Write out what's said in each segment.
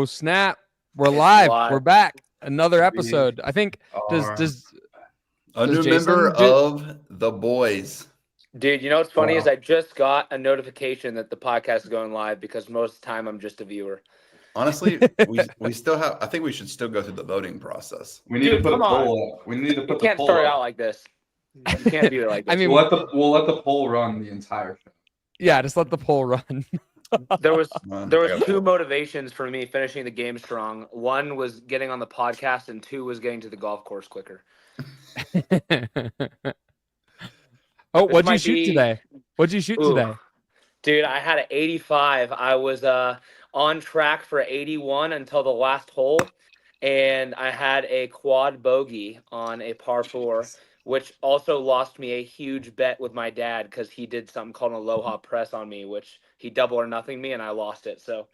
Oh snap! We're live. live. We're back. Another episode. I think A does new Jayson member of the boys. Dude, you know what's funny Wow. is I just got a notification that the podcast is going live because most of the time I'm just a viewer. Honestly, we still have. I think we should still go through the voting process. We need Dude, to put a come on. poll up. We need to You put the can't poll start up. out like this. You can't do it like this. I mean, We'll let the poll run the entire show. yeah, just let the poll run. there was I there was gotta two pull. motivations for me finishing the game strong. One was getting on the podcast, and two was getting to the golf course quicker. Oh, This what'd you might shoot be- today? What'd you shoot Ooh. today? Dude, I had an 85. I was on track for 81 until the last hole, and I had a quad bogey on a par 4, which also lost me a huge bet with my dad because he did something called an aloha press on me, which he double or nothing me, and I lost it. So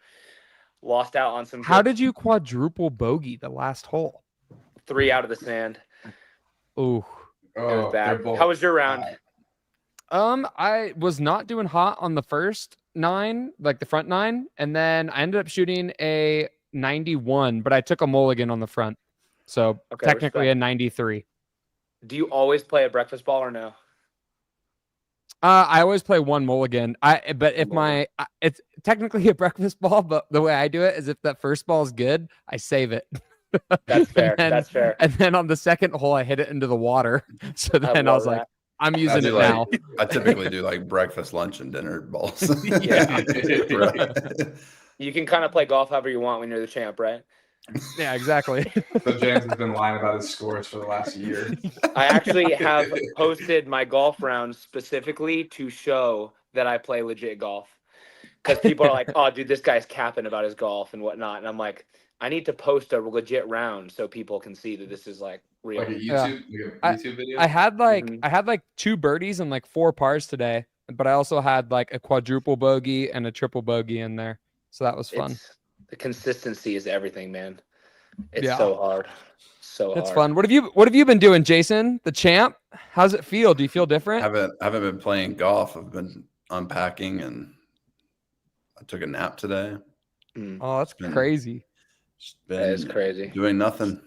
lost out on some. How good did you quadruple bogey the last hole? 3 out of the sand. Ooh. It was Oh, they're bad. both How was your round? bad. I was not doing hot on the first 9, like the front 9, and then I ended up shooting a 91, but I took a mulligan on the front. So Okay, technically respect. a 93. Do you always play a breakfast ball or no? I always play one mulligan. But if it's technically a breakfast ball, but the way I do it is if that first ball is good, I save it. That's fair. And then- That's fair. And then on the second hole, I hit it into the water. So then I love was like, that. I'm I using do it like- now. I typically do like breakfast, lunch, and dinner balls. Yeah. Right. You can kind of play golf however you want when you're the champ, right? Yeah, exactly. So James has been lying about his scores for the last year. I actually have posted my golf rounds specifically to show that I play legit golf. Because people are like, oh, dude, this guy's capping about his golf and whatnot. And I'm like, I need to post a legit round so people can see that this is like real. Like a Yeah. YouTube video. I had like Mhm. I had like 2 birdies and like 4 pars today, but I also had like a quadruple bogey and a triple bogey in there. So that was fun. The consistency is everything, man. It's Yeah. so hard. So It's hard. fun. What have you been doing, Jayson? The champ? How's it feel? Do you feel different? haven't been playing golf. I've been unpacking, and I took a nap today. Mm, Oh, that's been- crazy. Just that been is crazy. doing nothing.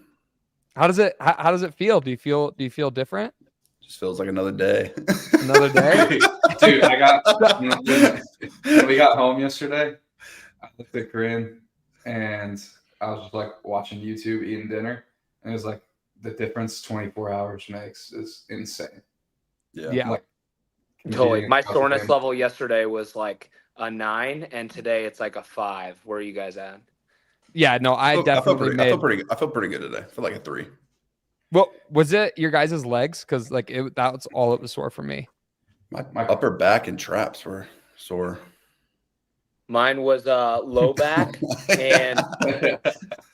How does it feel? Do you feel different? Just feels like another day. Another day? Dude, when we got home yesterday, I looked at Corinne and I was just like watching YouTube, eating dinner, and it was like the difference 24 hours makes is insane. Yeah. Like Totally. My competing soreness in level yesterday was like a 9, and today it's like a 5. Where are you guys at? Yeah, no, I feel definitely pretty, made. I feel pretty good today. I feel like a 3. Well, was it your guys' legs? Because like that was all it was sore for me. My upper back and traps were sore. Mine was low back, and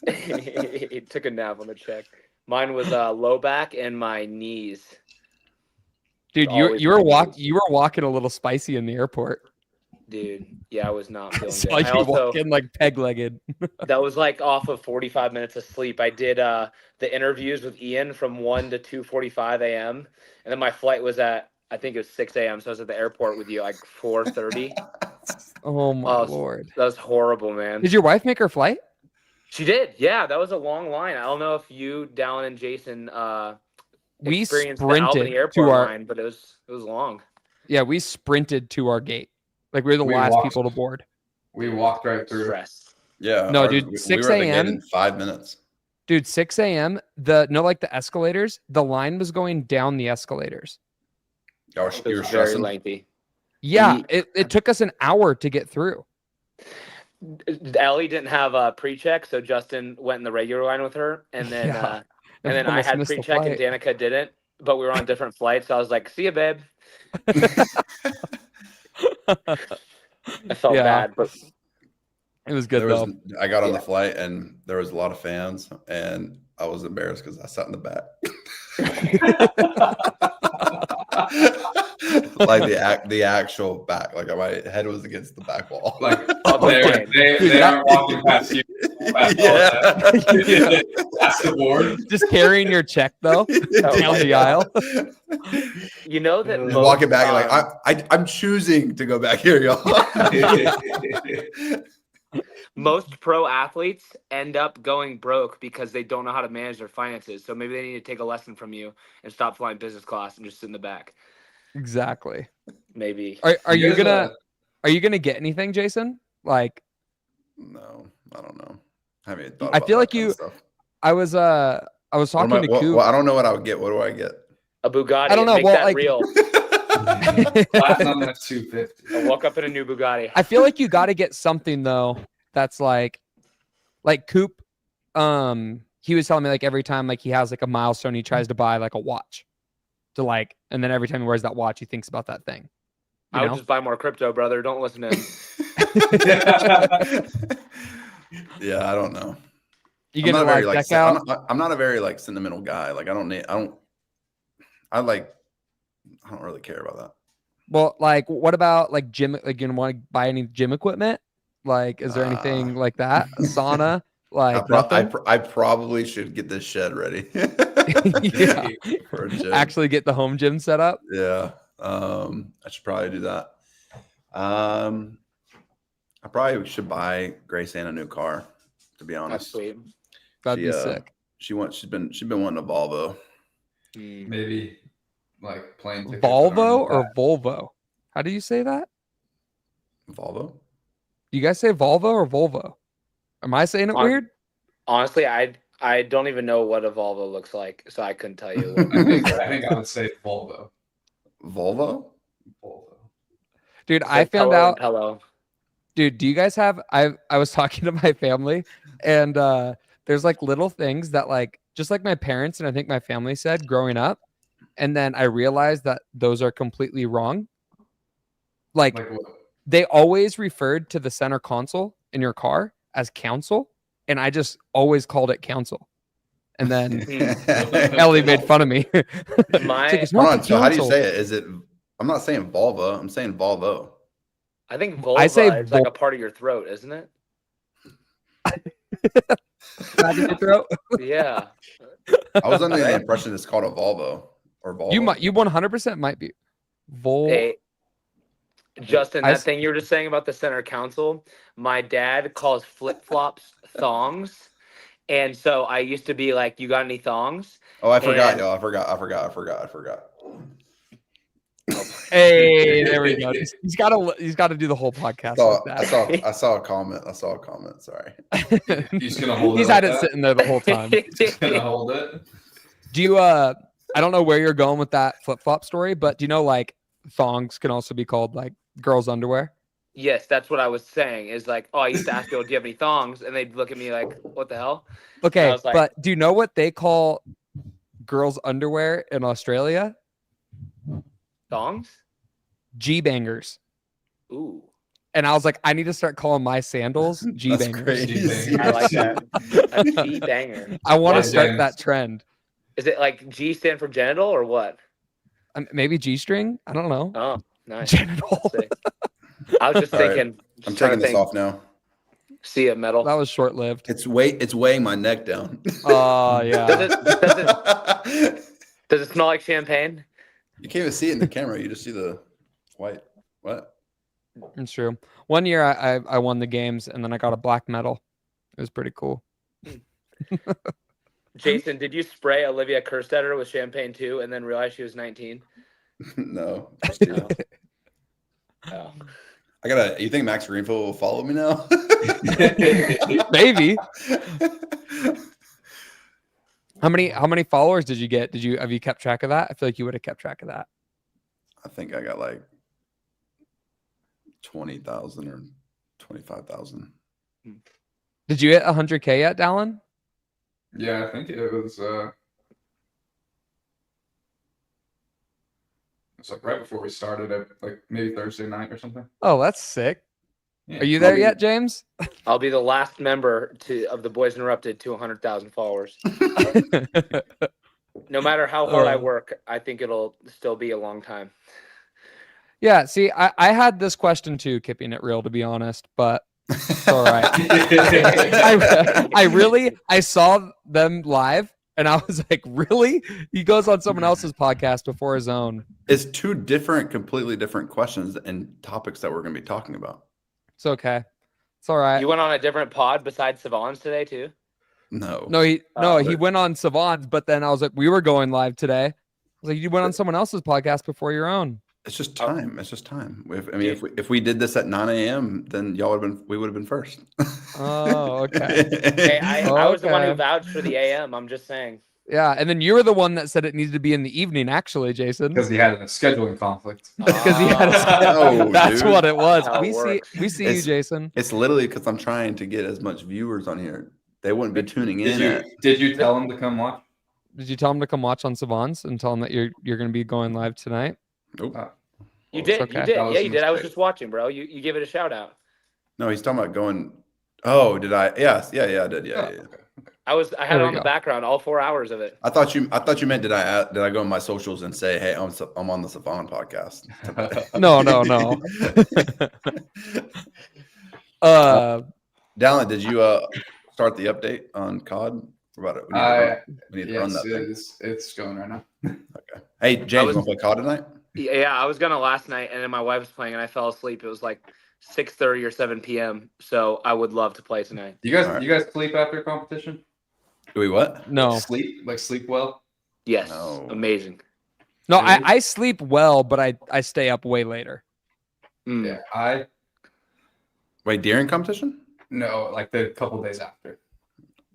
he took a nap on the check. Mine was low back and my knees. Dude, Always you were my knees. you were walking a little spicy in the airport. Dude, yeah, I was not feeling Saw good. I you also walking like peg-legged. that was like off of 45 minutes of sleep. I did the interviews with Ian from 1 to 2:45 a.m. and then my flight was at I think it was 6 a.m. So I was at the airport with you like 4:30. Oh my Oh, lord! That was horrible, man. Did your wife make her flight? She did. Yeah, that was a long line. I don't know if you, Dallin, and Jason We experienced the Albany sprinted airport to our line, but it was long. we sprinted to our gate. Like we were the We last walked. people to board. We walked right through. Stress. Yeah. No, ours- dude, we 6 were at the gate a.m. in 5 minutes. Dude, 6 a.m. Like the escalators, the line was going down the escalators. You were It was very stressing. lengthy. Yeah, We- it took us an hour to get through. Ellie didn't have a pre-check, so Justin went in the regular line with her, and then Yeah. and then I Almost had missed the pre-check and flight. Danica didn't, but we were on different flights. So I was like, "See you, babe." I felt Yeah. bad, but It was good There though. was, I got on the Yeah. flight and there was a lot of fans, and I was embarrassed because I sat in the back. Like the actual back, like my head was against the back wall. Like Okay. they aren't walking past you. Yeah. That's the board. Just carrying your check though down the aisle. you know that Just most, walking back, I'm choosing to go back here, y'all. most pro athletes end up going broke because they don't know how to manage their finances. So maybe they need to take a lesson from you and stop flying business class and just sit in the back. Exactly. Maybe. Are you guys, gonna get anything, Jason? Like, No, I don't know. I haven't even thought I about feel that like kind you. of stuff. I was talking to Coop. I don't know what I would get. What do I get? A Bugatti. I don't know. Make Well, that like- real. Platinum F250. I woke up in a new Bugatti. I feel like you got to get something though that's like Coop. He was telling me like every time like he has like a milestone, he tries to buy like a watch to like, and then every time he wears that watch, he thinks about that thing. You I would know? just buy more crypto, brother. Don't listen to him. Yeah, I don't know. You I'm gonna not a very, like like, deck out? I'm not a very like sentimental guy. Like I don't really care about that. Well, like what about like gym? Like you want to buy any gym equipment? Like, is there anything like that? A sauna? Like nothing? I probably should get this shed ready. Yeah. For a gym. Actually get the home gym set up. Yeah. I should probably do that. I probably should buy Grace Ann a new car, to be That's honest. sweet. That'd be sick. She's been wanting a Volvo. Maybe like plane tickets. Volvo or Volvo? How do you say that? Volvo? You guys say Volvo or Volvo? Am I saying it weird? Honestly, I don't even know what a Volvo looks like, so I couldn't tell you. I think I would say Volvo. Volvo? Volvo. Dude, It's I like found Pello out. and Pello. Dude, do you guys have? I was talking to my family, and there's like little things that like just like my parents and I think my family said growing up, and then I realized that those are completely wrong. Like Like what? they always referred to the center console in your car as council, and I just always called it council. And then Ellie made fun of me. It's My- like, it's Hold not on. the So how do you council. say it? Is it? I'm not saying Volvo. I'm saying Volvo. I think vulva I say is like a part of your throat, isn't it? Back in your throat? Yeah. I was under the impression it's called a Volvo or Volvo. You 100% might be. Hey, Justin, I that s- thing you were just saying about the center console, my dad calls flip-flops thongs. And so I used to be like, you got any thongs? Oh, I forgot, and- y'all. I forgot. Hey, there we go. He's got to do the whole podcast So, like that. I saw a comment. Sorry. He's gonna hold He's it. had like it that? sitting there the whole time. Gonna hold it. Do you I don't know where you're going with that flip-flop story, but do you know like thongs can also be called like girls' underwear? Yes, that's what I was saying. Is like, oh, I used to ask people, do you have any thongs? And they'd look at me like, what the hell? Okay, was like- but do you know what they call girls' underwear in Australia? Thongs? G-bangers. Ooh, And I was like, I need to start calling my sandals That's G-bangers. crazy. I like that. A G banger. I want Yeah, to start James. that trend. Is it like G stand for genital or what? Maybe G-string? I don't know. Oh, nice. Genital. Sick. I was just All right. thinking. I'm just trying taking to this think. off now. See it metal. That was short-lived. It's weighing my neck down. Oh, yeah. Does it smell like champagne? You can't even see it in the camera. You just see the white. What? It's true. One year I won the games and then I got a black medal. It was pretty cool. Jason, did you spray Olivia Kerstetter with champagne too, and then realize she was 19? No. No. Oh. You think Max Greenfield will follow me now? Maybe. How many followers did you get? Have you kept track of that? I feel like you would have kept track of that. I think I got like 20,000 or 25,000. Did you hit 100K yet, Dallin? Yeah, I think it was. It's like right before we started at like maybe Thursday night or something. Oh, that's sick. Yeah. Are you there I'll be- yet, James? I'll be the last member of the Boys Interrupted to 100,000 followers. No matter how hard I work, I think it'll still be a long time. Yeah, see, I had this question too, keeping it real, to be honest, but it's all right. I saw them live and I was like, really? He goes on someone else's podcast before his own. It's two completely different questions and topics that we're going to be talking about. It's okay. It's all right. You went on a different pod besides Savon's today too? No, he but- went on Savant's, but then I was like, we were going live today. I was like, you went on someone else's podcast before your own. It's just time. It's just time. If we did this at 9 a.m., then we would have been first. Oh, okay. Hey, I was the one who Okay. vouched for the AM. I'm just saying. Yeah, and then you were the one that said it needed to be in the evening, actually, Jason. Because he had a scheduling conflict. Because he had No, that's dude. what it was. That's how it We works. see you, Jason. It's literally because I'm trying to get as much viewers on here. They wouldn't be tuning in. Did you tell him to come watch? Did you tell him to come watch on Savant's and tell him that you're going to be going live tonight? Nope. You It's did. okay. You did. That was Yeah, a you did. I was mistake. just watching, bro. You give it a shout out. No, he's talking about going. Oh, did I? Yes. Yeah, I did. Yeah. Oh, okay. I had There it we on the go. background all 4 hours of it. I thought you meant did I go on my socials and say, hey, I'm on the Savon podcast. No. Dallin, did you start the update on COD? We need to run Yes, that thing. it's going right now. Okay. Hey, James, you want to play COD tonight? Yeah, I was gonna last night, and then my wife was playing, and I fell asleep. It was like 6:30 or 7 p.m. So I would love to play tonight. You guys, All right. you guys sleep after competition? Do we what? No. Sleep well. Yes, No. amazing. No, Really? I sleep well, but I stay up way later. Mm. Yeah, Wait, during competition? no, like the couple days after.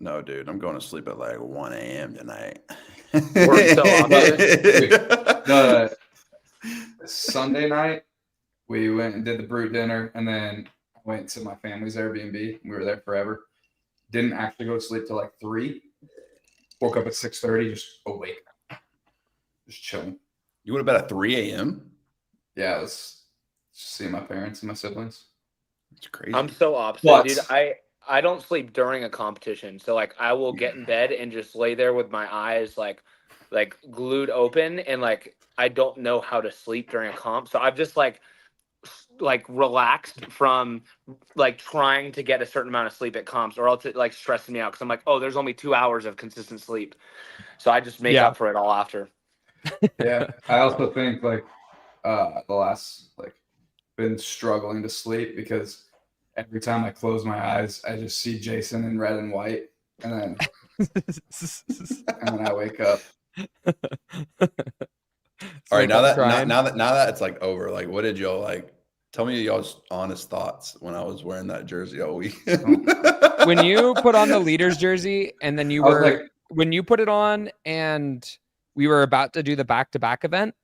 No, dude, I'm going to sleep at like 1 a.m. tonight. We're so opposite. The Sunday night, we went and did the brute dinner, and then went to my family's Airbnb. We were there forever. Didn't actually go to sleep till like 3. Woke up at 6:30, just awake, just chilling. You went to bed at 3 a.m.? Yeah, it was just seeing my parents and my siblings. It's crazy. I'm so opposite, What? dude. I don't sleep during a competition, so like I will get in bed and just lay there with my eyes like glued open, and like I don't know how to sleep during a comp. So I've just like relaxed from like trying to get a certain amount of sleep at comps, or else it like stresses me out because I'm like, oh, there's only 2 hours of consistent sleep, so I just make Yeah. up for it all after. Yeah, I also think like the last been struggling to sleep because every time I close my eyes, I just see Jason in red and white, and then I wake up. All right, now that crying. now that it's like over, like what did y'all like? Tell me y'all's honest thoughts when I was wearing that jersey all weekend. When you put on the leader's jersey and then you I was were like, when you put it on and we were about to do the back-to-back event,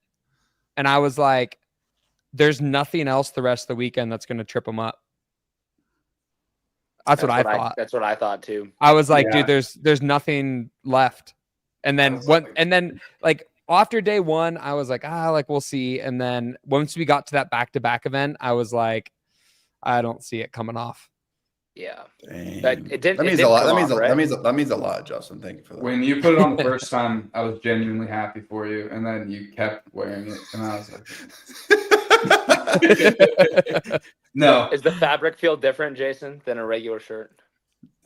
and I was like, there's nothing else the rest of the weekend that's going to trip them up. That's what I thought. That's what I thought too. I was like, Yeah. dude, there's nothing left. And then like after day one, I was like, like we'll see. And then once we got to that back-to-back event, I was like, I don't see it coming off. Yeah. Dang. But it didn't- That it means did a lot. come That means off, right? that means a lot, Justin. Thank you for that. when you put it on the first time, I was genuinely happy for you, and then you kept wearing it, and I was like, no. Is the fabric feel different, Jason, than a regular shirt?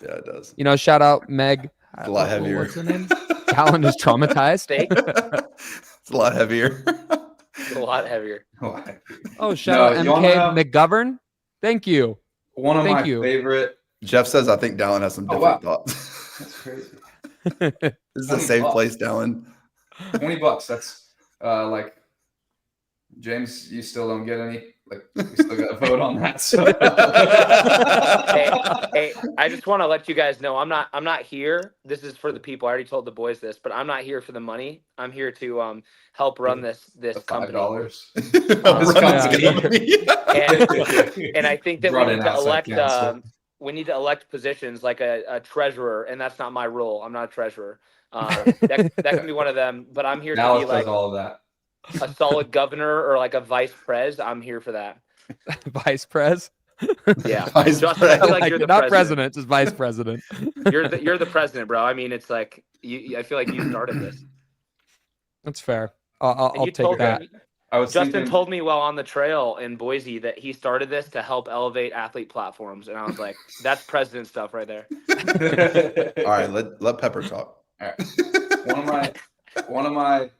Yeah, it does. You know, shout out Meg. It's a lot heavier. What's her name? Talon is traumatized. Steak? It's a lot heavier. It's a lot heavier. Oh, shout out you wanna MK know- McGovern. Thank you. One of Thank my you. favorite. Jeff says, I think Dallin has some Oh, different wow. thoughts. That's crazy. This is a 20 safe bucks. place, Dallin. $20. That's like James. You still don't get any. Like we still got to vote on that. So. Hey, I just want to let you guys know I'm not here. This is for the people. I already told the boys this, but I'm not here for the money. I'm here to help run this The company. $5. And I think that Brought we in need to outside elect counsel. we need to elect positions like a treasurer, and that's not my role. I'm not a treasurer. That can be one of them, but I'm here to Dallas be like does all of that. a solid governor or like a vice pres. I'm here for that. Vice Pres. Yeah. Vice Justin, I feel pres. like Like you're the not president. president, just vice president. You're the president, bro. I mean, it's like I feel like you started this. That's fair. I'll And you take told that. me, I was Justin thinking, told me while on the trail in Boise that he started this to help elevate athlete platforms, and I was like, that's president stuff right there. All right, let Pepper talk. All right. One of my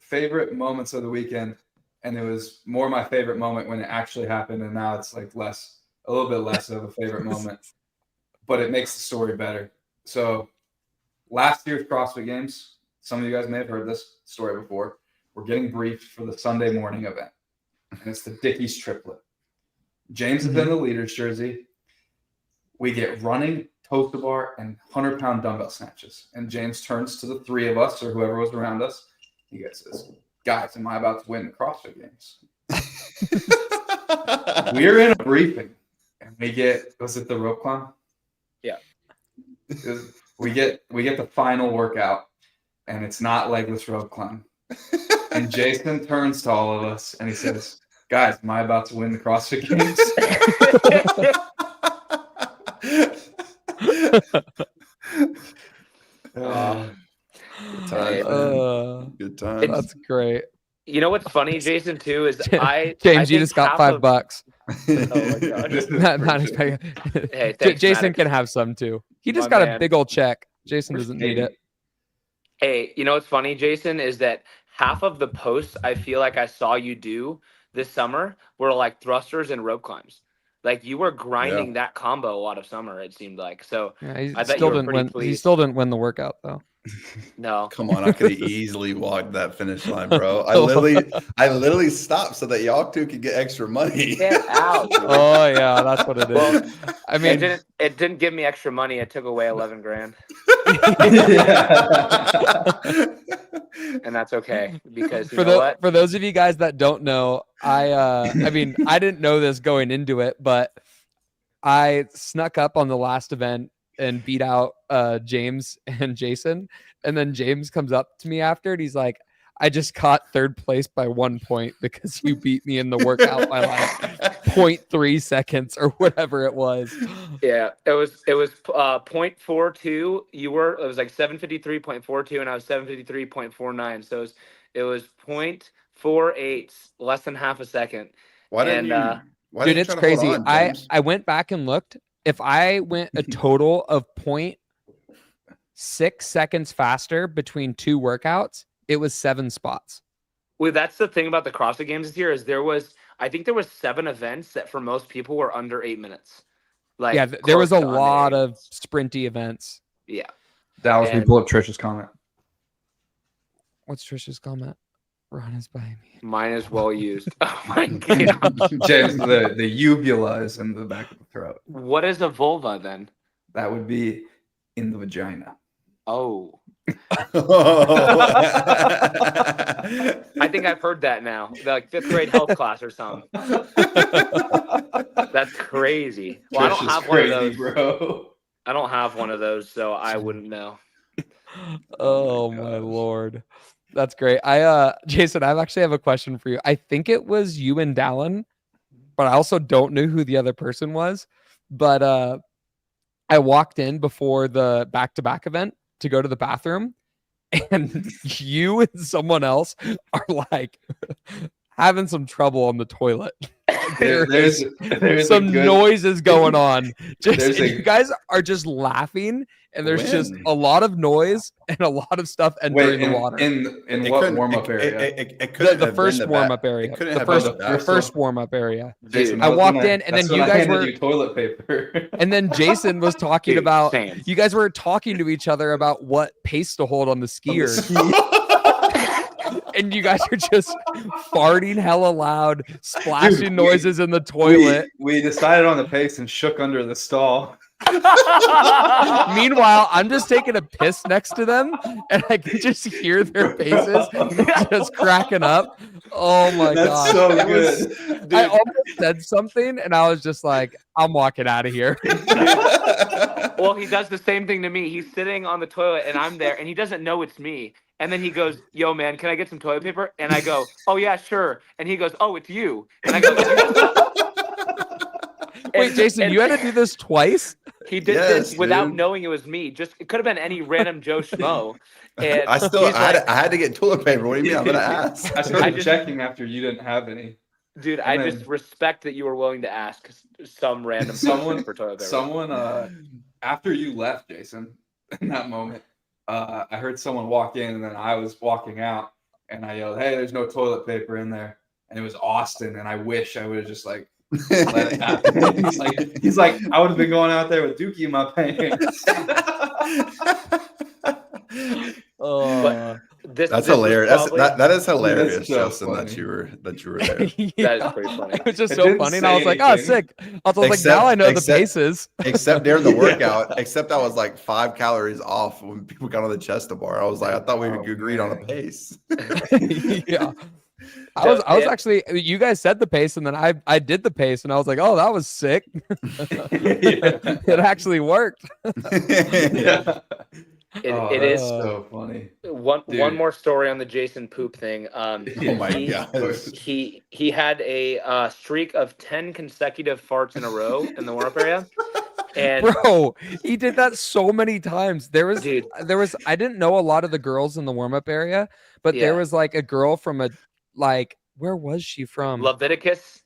favorite moments of the weekend, and it was more my favorite moment when it actually happened, and now it's like less a little bit less of a favorite moment, but it makes the story better. So last year's CrossFit Games, some of you guys may have heard this story before. We're getting briefed for the Sunday morning event, and it's the Dickies triplet. James is in the leader's jersey. We get running, toes to bar, and 100-pound dumbbell snatches. And James turns to the three of us or whoever was around us. He says, guys, am I about to win the CrossFit Games? We're in a briefing, and we get, was it the rope climb? Yeah. We get the final workout, and it's not legless rope climb. And Jayson turns to all of us, and he says, guys, am I about to win the CrossFit Games? Good time. That's great. You know what's funny, Jayson, too, is James, you just got $5. Oh my God. Hey, thanks, Jayson Maddox. can have some too. He just My got man. a big old check. Jayson doesn't need it. Hey, you know what's funny, Jayson, is that half of the posts I feel like I saw you do this summer were like thrusters and rope climbs. Like you were grinding that combo a lot of summer, it seemed like. So Yeah, I bet you were pretty pleased. he still didn't win the workout though. No. Come on, I could have easily walked that finish line, bro. I literally stopped so that y'all two could get extra money. Get out. Dude. Oh yeah, that's what it is. Well, I mean, it didn't give me extra money. It took away 11 grand. And that's okay because you know what? For those of you guys that don't know, I mean, I didn't know this going into it, but I snuck up on the last event and beat out James and Jayson. And then James comes up to me after and he's like, I just caught third place by 1 point because you beat me in the workout by like 0.3 seconds or whatever it was. Yeah, it was 0.42. It was like 753.42 and I was 753.49. So it was 0.48, less than half a second. Why didn't you? Dude, it's crazy. I went back and looked. If I went a total of 0.6 seconds faster between two workouts, it was 7 spots. Well, that's the thing about the CrossFit Games this year is I think there was 7 events that for most people were under 8 minutes. Like yeah, there was a lot of sprinty events. Yeah. Dallas, we pull up Trisha's comment. What's Trisha's comment? Ron is by me. Mine is well used. Oh my God. James, the uvula is in the back of the throat. What is a vulva then? That would be in the vagina. Oh. I think I've heard that now. Like 5th grade health class or something. That's crazy. Well, I don't have one of those, bro. I don't have one of those, so I wouldn't know. Oh my Lord. That's great. Jayson, I actually have a question for you. I think it was you and Dallin, but I also don't know who the other person was. But I walked in before the back-to-back event to go to the bathroom, and you and someone else are like having some trouble on the toilet. There's some noises going on. You guys are just laughing, and there's just a lot of noise and a lot of stuff entering the water. In what warm-up area? The first warm-up area. The first warm-up area. Jason, I walked in, and then you guys were toilet paper. And then Jayson was talking about. You guys were talking to each other about what pace to hold on the skiers. And you guys are just farting hella loud, splashing noises in the toilet. We decided on the pace and shook under the stall. Meanwhile, I'm just taking a piss next to them, and I can just hear their faces just cracking up. Oh my God. So good. I almost said something, and I was just like, I'm walking out of here. Well, he does the same thing to me. He's sitting on the toilet, and I'm there, and he doesn't know it's me. And then he goes, yo, man, can I get some toilet paper? And I go, oh, yeah, sure. And he goes, oh, it's you. And I go, wait, Jayson, you had to do this twice? He did this without knowing it was me. Just it could have been any random Joe Schmo. And I had to get toilet paper. What do you mean? I'm gonna ask. I started checking after you didn't have any. Dude, I just respect that you were willing to ask some random someone for toilet paper. Someone after you left, Jayson, in that moment, I heard someone walk in, and then I was walking out, and I yelled, "Hey, there's no toilet paper in there!" And it was Austin, and I wish I would have just like Let it happen. He's like, I would have been going out there with Dookie in my pants. But this That's this hilarious. was probably, That is hilarious, so Justin. funny. That you were there. that is pretty funny. It was just It so didn't funny, and say I was like, "Oh, anything. sick." I was like, "Now I know the paces." Except during the Yeah. workout, except I was like 5 calories off when people got on the chest bar. I was like, I thought we Oh, agreed on a man. pace. Yeah. I was Yeah. actually, you guys said the pace, and then I did the pace, and I was like, "Oh, that was sick." It actually worked. Yeah. It That's is so funny. one Dude. more story on the Jason poop thing. Oh my he, gosh. he had a streak of 10 consecutive farts in a row in the warm-up area. And Bro, he did that so many times. dude, I didn't know a lot of the girls in the warm-up area, but there Yeah. was like a girl from where was she from? Leviticus.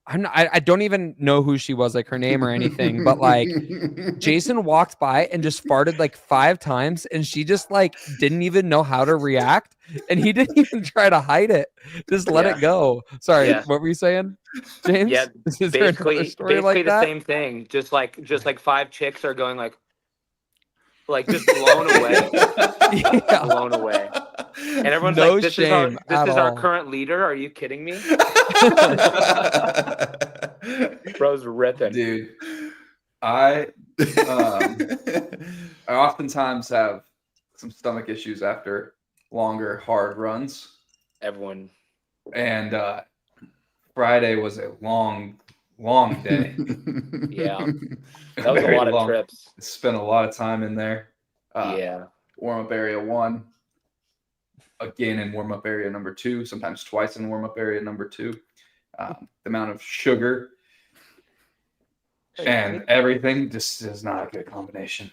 I don't even know who she was, like her name or anything, but like Jason walked by and just farted like 5 times, and she just like didn't even know how to react, and he didn't even try to hide it. Just let it go. Sorry, Yeah. what were you saying, James? Yeah, Is there another basically story like the that? same thing. Just like 5 chicks are going like just blown away. Yeah. Blown away. And everyone's No like, this shame is at our all. current leader. Are you kidding me? Bro's ripping. Dude, I oftentimes have some stomach issues after longer, hard runs. Everyone. And Friday was a long day. Yeah. That was a Very lot of long. trips. Spent a lot of time in there. Yeah. Warm-up area 1. Again in warm-up area number 2. Sometimes twice in warm-up area number 2. The amount of sugar and everything just is not a good combination.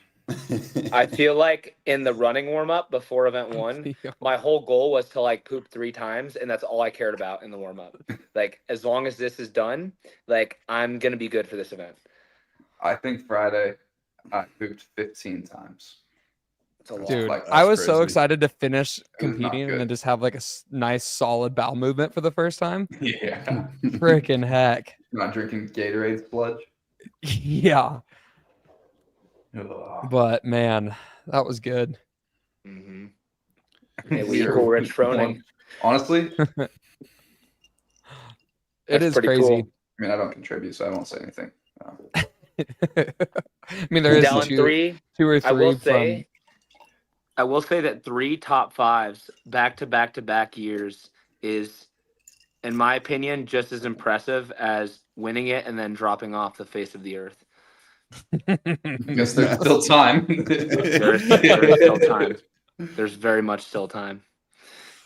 I feel like in the running warm-up before event 1, my whole goal was to like poop 3 times, and that's all I cared about in the warm-up. Like, as long as this is done, like, I'm gonna be good for this event. I think Friday I pooped 15 times. It's a lot. Dude, Like, I was so crazy. excited to finish not competing and then good. just have like a nice solid bowel movement for the first time. Yeah. Freaking heck. Not drinking Gatorade sludge. Yeah. Ugh. But man, that was good. Mm-hmm. Hey, we equal rich Froning. Honestly, It That's is pretty crazy. cool. I mean, I don't contribute, so I won't say anything. I mean, there is Down two 3. or three I will say that 3 top 5s back to back years is, in my opinion, just as impressive as winning it and then dropping off the face of the earth. from. Guess there's still time. There is still time. There's very much still time.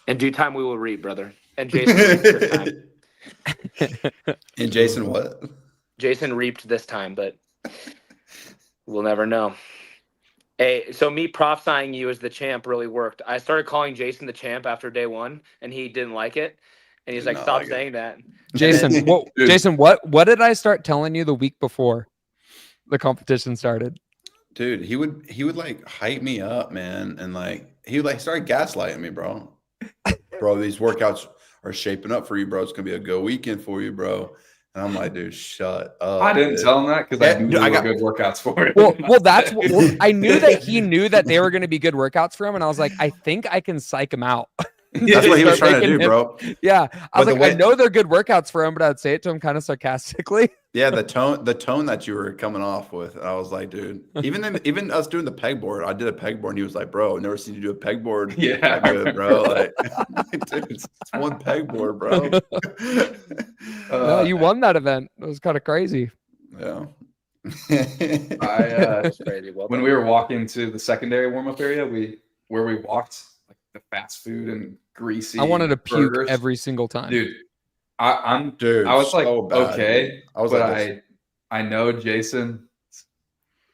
In due time, we will reap, brother. And Jason reaped this time. And Jason, what? Jason reaped this time, but we'll never know. Hey, so me prophesying you as the champ really worked. I started calling Jason the champ after day 1, and he didn't like it. And he's Did like, not "Stop like it. saying that." Jason, Dude. Jason, what did I start telling you the week before the competition started? Dude, he would like hype me up, man, and like he would like start gaslighting me, bro. Bro, these workouts are shaping up for you, bro. It's gonna be a good weekend for you, bro. And I'm like, dude, shut up. I didn't dude. tell him that because I knew dude, they were good workouts for him. Well, that's what I knew that he knew that they were going to be good workouts for him, and I was like, I think I can psych him out. That's what he was Start trying to making do, him- bro. Yeah, I was But the like, I way- know they're good workouts for him, but I'd say it to him kind of sarcastically. Yeah, the tone that you were coming off with, I was like, dude. Even us doing the pegboard, I did a pegboard, and he was like, bro, I've never seen you do a pegboard. Yeah, that good, bro. Like, dude, it's one pegboard, bro. No, you won that event. It was kind of crazy. Yeah. That's crazy. Well When done. we were walking to the secondary warm-up area, where we walked, like the fast food and greasy. I wanted to puke burgers. every single time. Dude. I Dude, was like, so bad, okay, dude. I was but like this. I know Jason's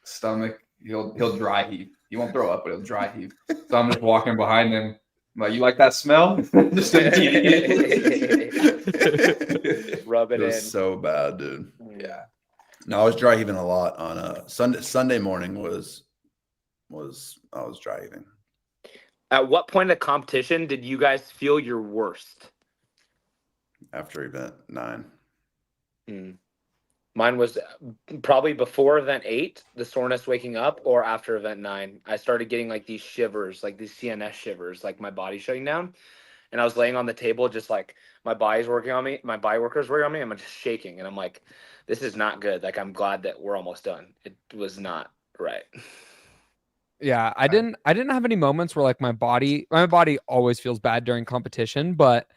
stomach. He'll dry heave. He won't throw up, but he'll dry heave. So I'm just walking behind him. I'm like, you like that smell? Just immediately. Rub It it in. was so bad, dude. Yeah. No, I was dry heaving a lot on Sunday morning was I was dry heaving. At what point of the competition did you guys feel your worst? After event 9. Mine was probably before event 8, the soreness waking up, or after event 9. I started getting like these shivers, like these CNS shivers, like my body shutting down. And I was laying on the table, just like my body's working on me, my body workers working on me. I'm just shaking, and I'm like, this is not good. Like, I'm glad that we're almost done. It was not right. Yeah, I didn't have any moments where like my body always feels bad during competition, but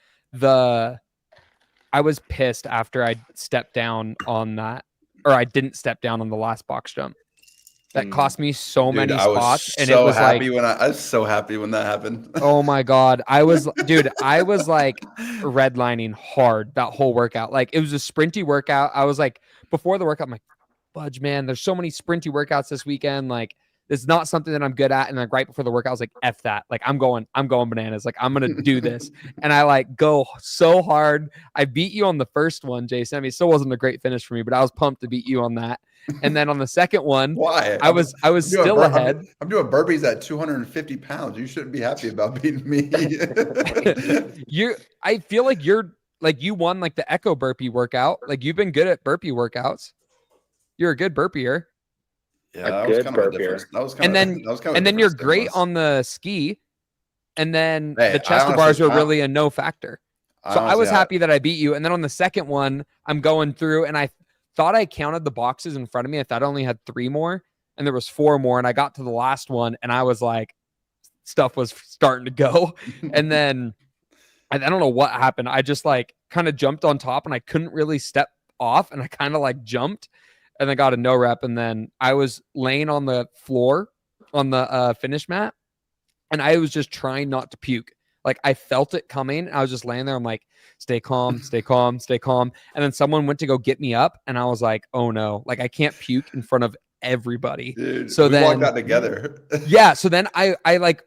I was pissed after I stepped down on that, or I didn't step down on the last box jump. That cost me so Dude, many I was spots, and so it was happy like, when I was so happy when that happened. oh my God. I was like redlining hard that whole workout. Like, it was a sprinty workout. I was like, before the workout, I'm like, fudge, man, there's so many sprinty workouts this weekend. Like, it's not something that I'm good at. And like right before the workout, I was like, F that. Like, I'm going bananas. Like, I'm going to do this. And I like go so hard. I beat you on the first one, Jayson. I mean, it still wasn't a great finish for me, but I was pumped to beat you on that. And then on the second one, why? I was still ahead. I'm doing burpees at 250 pounds. You shouldn't be happy about beating me. I feel like you won like the echo burpee workout. Like, you've been good at burpee workouts. You're a good burpeer. Yeah, that was kind of a difference. And then you're great on the ski. And then the chest to bars were really a no factor. So I was happy that I beat you. And then on the second one, I'm going through, and I thought I counted the boxes in front of me. I thought I only had 3 more, and there was 4 more. And I got to the last one, and I was like, stuff was starting to go. And then I don't know what happened. I just like kind of jumped on top, and I couldn't really step off, and I kind of like jumped, and I got a no rep. And then I was laying on the floor on the finish mat, and I was just trying not to puke. Like, I felt it coming. I was just laying there. I'm like, stay calm, stay calm, stay calm. And then someone went to go get me up, and I was like, oh no, like, I can't puke in front of everybody. Dude, so we walked out together. Yeah. So then I like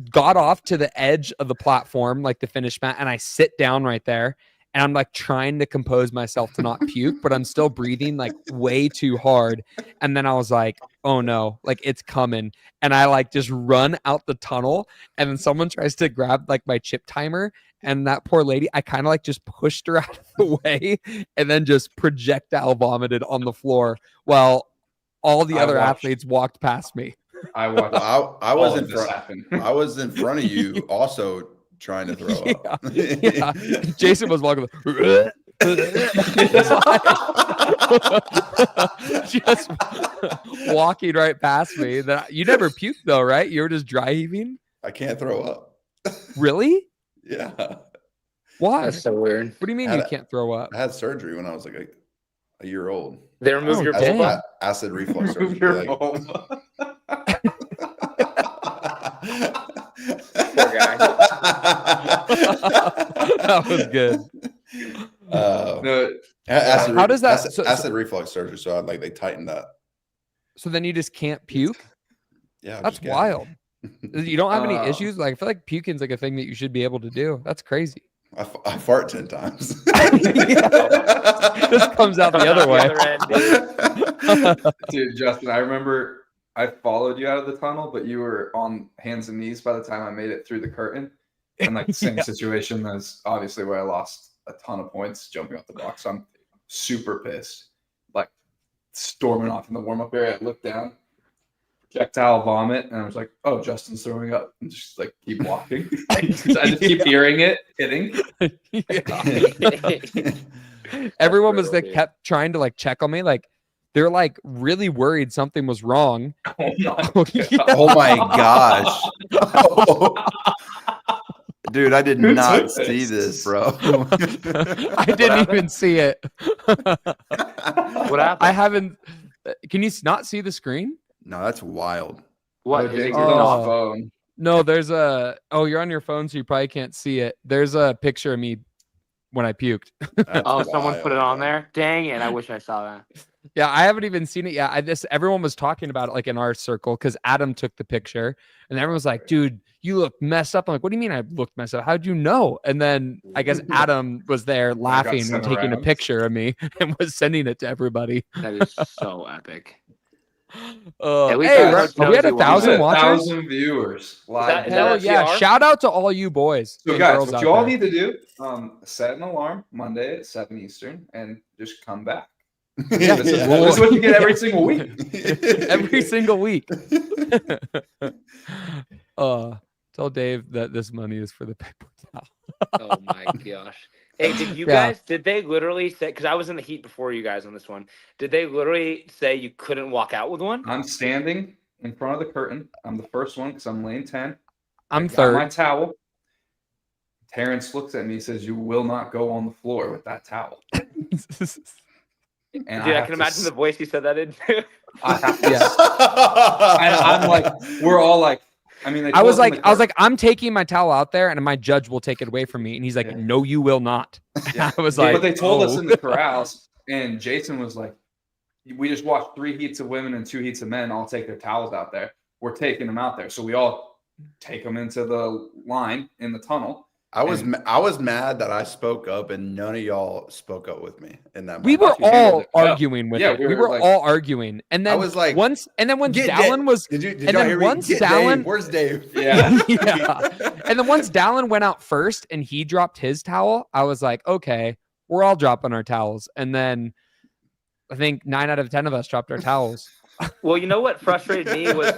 got off to the edge of the platform, like the finish mat, and I sit down right there. And I'm like trying to compose myself to not puke, but I'm still breathing like way too hard. And then I was like, oh no, like, it's coming. And I like just run out the tunnel, and then someone tries to grab like my chip timer. And that poor lady, I kind of like just pushed her out of the way, and then just projectile vomited on the floor while all the other athletes walked past me. I was in front. I was in front of you also, trying to throw up. Yeah. Jayson was walking just walking right past me. That you never puked though, right? You were just dry heaving. I can't throw up. Really? Yeah. Why? That's so weird. What do you mean you can't throw up? I had surgery when I was like a year old. They removed your vulva? Acid reflux surgery. Poor guy. That was good. How does that acid reflux surgery? So they tightened that. So then you just can't puke? Yeah, that's wild. You don't have any issues? Like, I feel like puking's like a thing that you should be able to do. That's crazy. I fart 10 times. This comes out the other way. Dude, Justin, I remember I followed you out of the tunnel, but you were on hands and knees by the time I made it through the curtain. And like the same situation as obviously where I lost a ton of points jumping off the box. So I'm super pissed. Like, storming off in the warm-up area. I looked down, projectile vomit, and I was like, oh, Justin's throwing up. And just like keep walking. I just keep hearing it hitting. Everyone was like kept trying to like check on me. Like, they're like really worried something was wrong. Oh my gosh. Dude, I did not see this, bro. I didn't even see it. What happened? I haven't. Can you not see the screen? No, that's wild. What? On phone. No, there's a. Oh, you're on your phone, so you probably can't see it. There's a picture of me when I puked. Someone put it on there. Dang it! I wish I saw that. Yeah, I haven't even seen it yet. Everyone was talking about it like in our circle because Adam took the picture, and everyone was like, "Dude, you look messed up." I'm like, "What do you mean I looked messed up? How'd you know?" And then I guess Adam was there laughing and taking a picture of me and was sending it to everybody. That is so epic. At least Hey, Coach are we at knows he 1,000 won. watchers? 1,000 viewers live. that- is Hell that yeah! FTR? Shout out to all you boys So and guys, girls what out you all there. need to do, set an alarm Monday at 7 Eastern and just come back. Yeah, This is what you get every single week. Every single week. Tell Dave that this money is for the paper towel. Oh my gosh. Hey, did you Yeah. guys, did they literally say, because I was in the heat before you guys on this one, did they literally say you couldn't walk out with one? I'm standing in front of the curtain. I'm the first one because I'm lane 10. I'm I got my third. towel. Terrence looks at me and says, "You will not go on the floor with that towel." And Dude, I can imagine the voice you said that in. I have to. Yeah. And I'm like, we're all like, I mean, I was like, I'm taking my towel out there, and my judge will take it away from me. And he's like, Yeah. no, you will not. Yeah. I was but like, they told us "Oh." in the corrals, and Jayson was like, we just watched 3 heats of women and 2 heats of men all take their towels out there. We're taking them out there. So we all take them into the line in the tunnel. I was mad that I spoke up and none of y'all spoke up with me in that. We moment. were all arguing with Yeah, it. we We were were like- all arguing. And then I was like, once Dallin was Did and y'all then hear me? once Get Dallin- Dave. Where's Dave? Yeah. yeah. And then once Dallin went out first and he dropped his towel, I was like, okay, we're all dropping our towels. And then I think 9 out of 10 of us dropped our towels. Well, you know what frustrated me was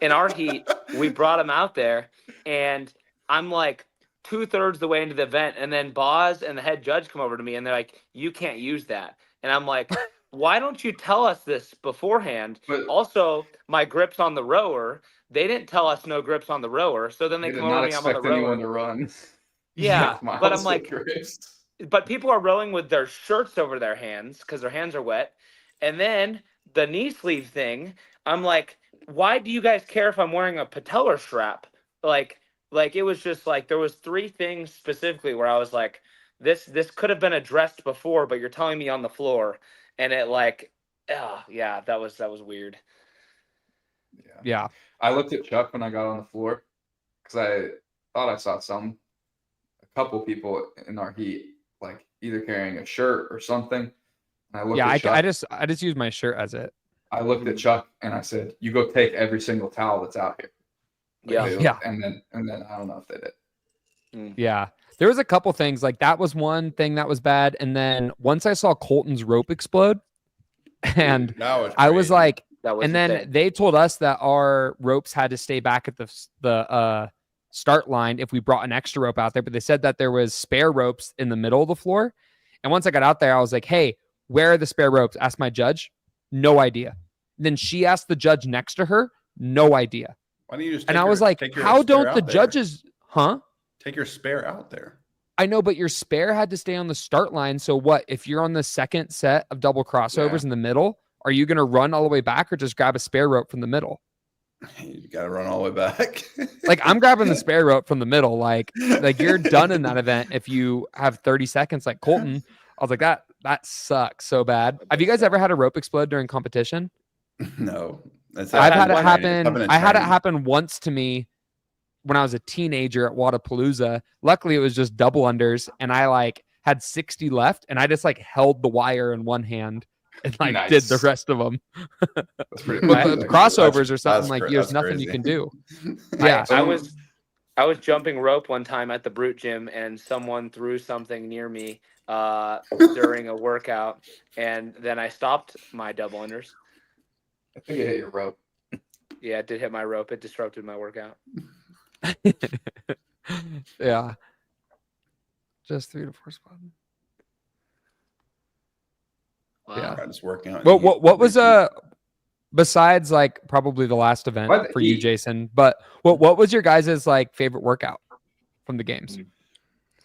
in our heat, we brought him out there, and I'm like 2/3 the way into the event, and then Boz and the head judge come over to me, and they're like, "You can't use that." And I'm like, "Why don't you tell us this beforehand?" But Also, my grips on the rower, they didn't tell us no grips on the rower, so then they they did come over not to me, I'm on the expect anyone rower. to run. Yeah, Miles but I'm with like, grips. but people are rowing with their shirts over their hands because their hands are wet. And then the knee sleeve thing, I'm like, why do you guys care if I'm wearing a patellar strap? Like it was just like there was 3 things specifically where I was like, this could have been addressed before, but you're telling me on the floor, and it like, yeah, that was weird. Yeah. I looked at Chuck when I got on the floor because I thought I saw a couple people in our heat, like either carrying a shirt or something. And I looked Yeah, at Chuck. I just use my shirt as it. I looked at Chuck and I said, "You go take every single towel that's out here." Like, Yeah. And then I don't know if they did. Yeah. There was a couple things like that was one thing that was bad. And then once I saw Colton's rope explode, and I was like, That was and then insane. they told us that our ropes had to stay back at the start line if we brought an extra rope out there. But they said that there was spare ropes in the middle of the floor. And once I got out there, I was like, hey, where are the spare ropes? Asked my judge. No idea. Then she asked the judge next to her. No idea. Why don't you just? And I was like, how don't the judges? Huh? Take your spare out there. I know, but your spare had to stay on the start line. So what? If you're on the second set of double crossovers in the middle, are you going to run all the way back or just grab a spare rope from the middle? You got to run all the way back. Like I'm grabbing the spare rope from the middle. Like you're done in that event if you have 30 seconds. Like Colton, I was like that sucks so bad. Have you guys ever had a rope explode during competition? No, I've had it happen. I had it training. happen once to me when I was a teenager at Wadapalooza. Luckily, it was just double unders, and I like had 60 left, and I just like held the wire in one hand and like did the rest of them. That's pretty But amazing. the crossovers or something that's like there's that's nothing you crazy. can do. Yeah, I was jumping rope one time at the Brute Gym, and someone threw something near me during a workout, and then I stopped my double unders. I think it hit your rope. Yeah, it did hit my rope. It disrupted my workout. yeah. Just 3 to 4 spots. Wow. Yeah. Just working out. What was besides like probably the last event for you, Jayson? But what was your guys' like favorite workout from the games?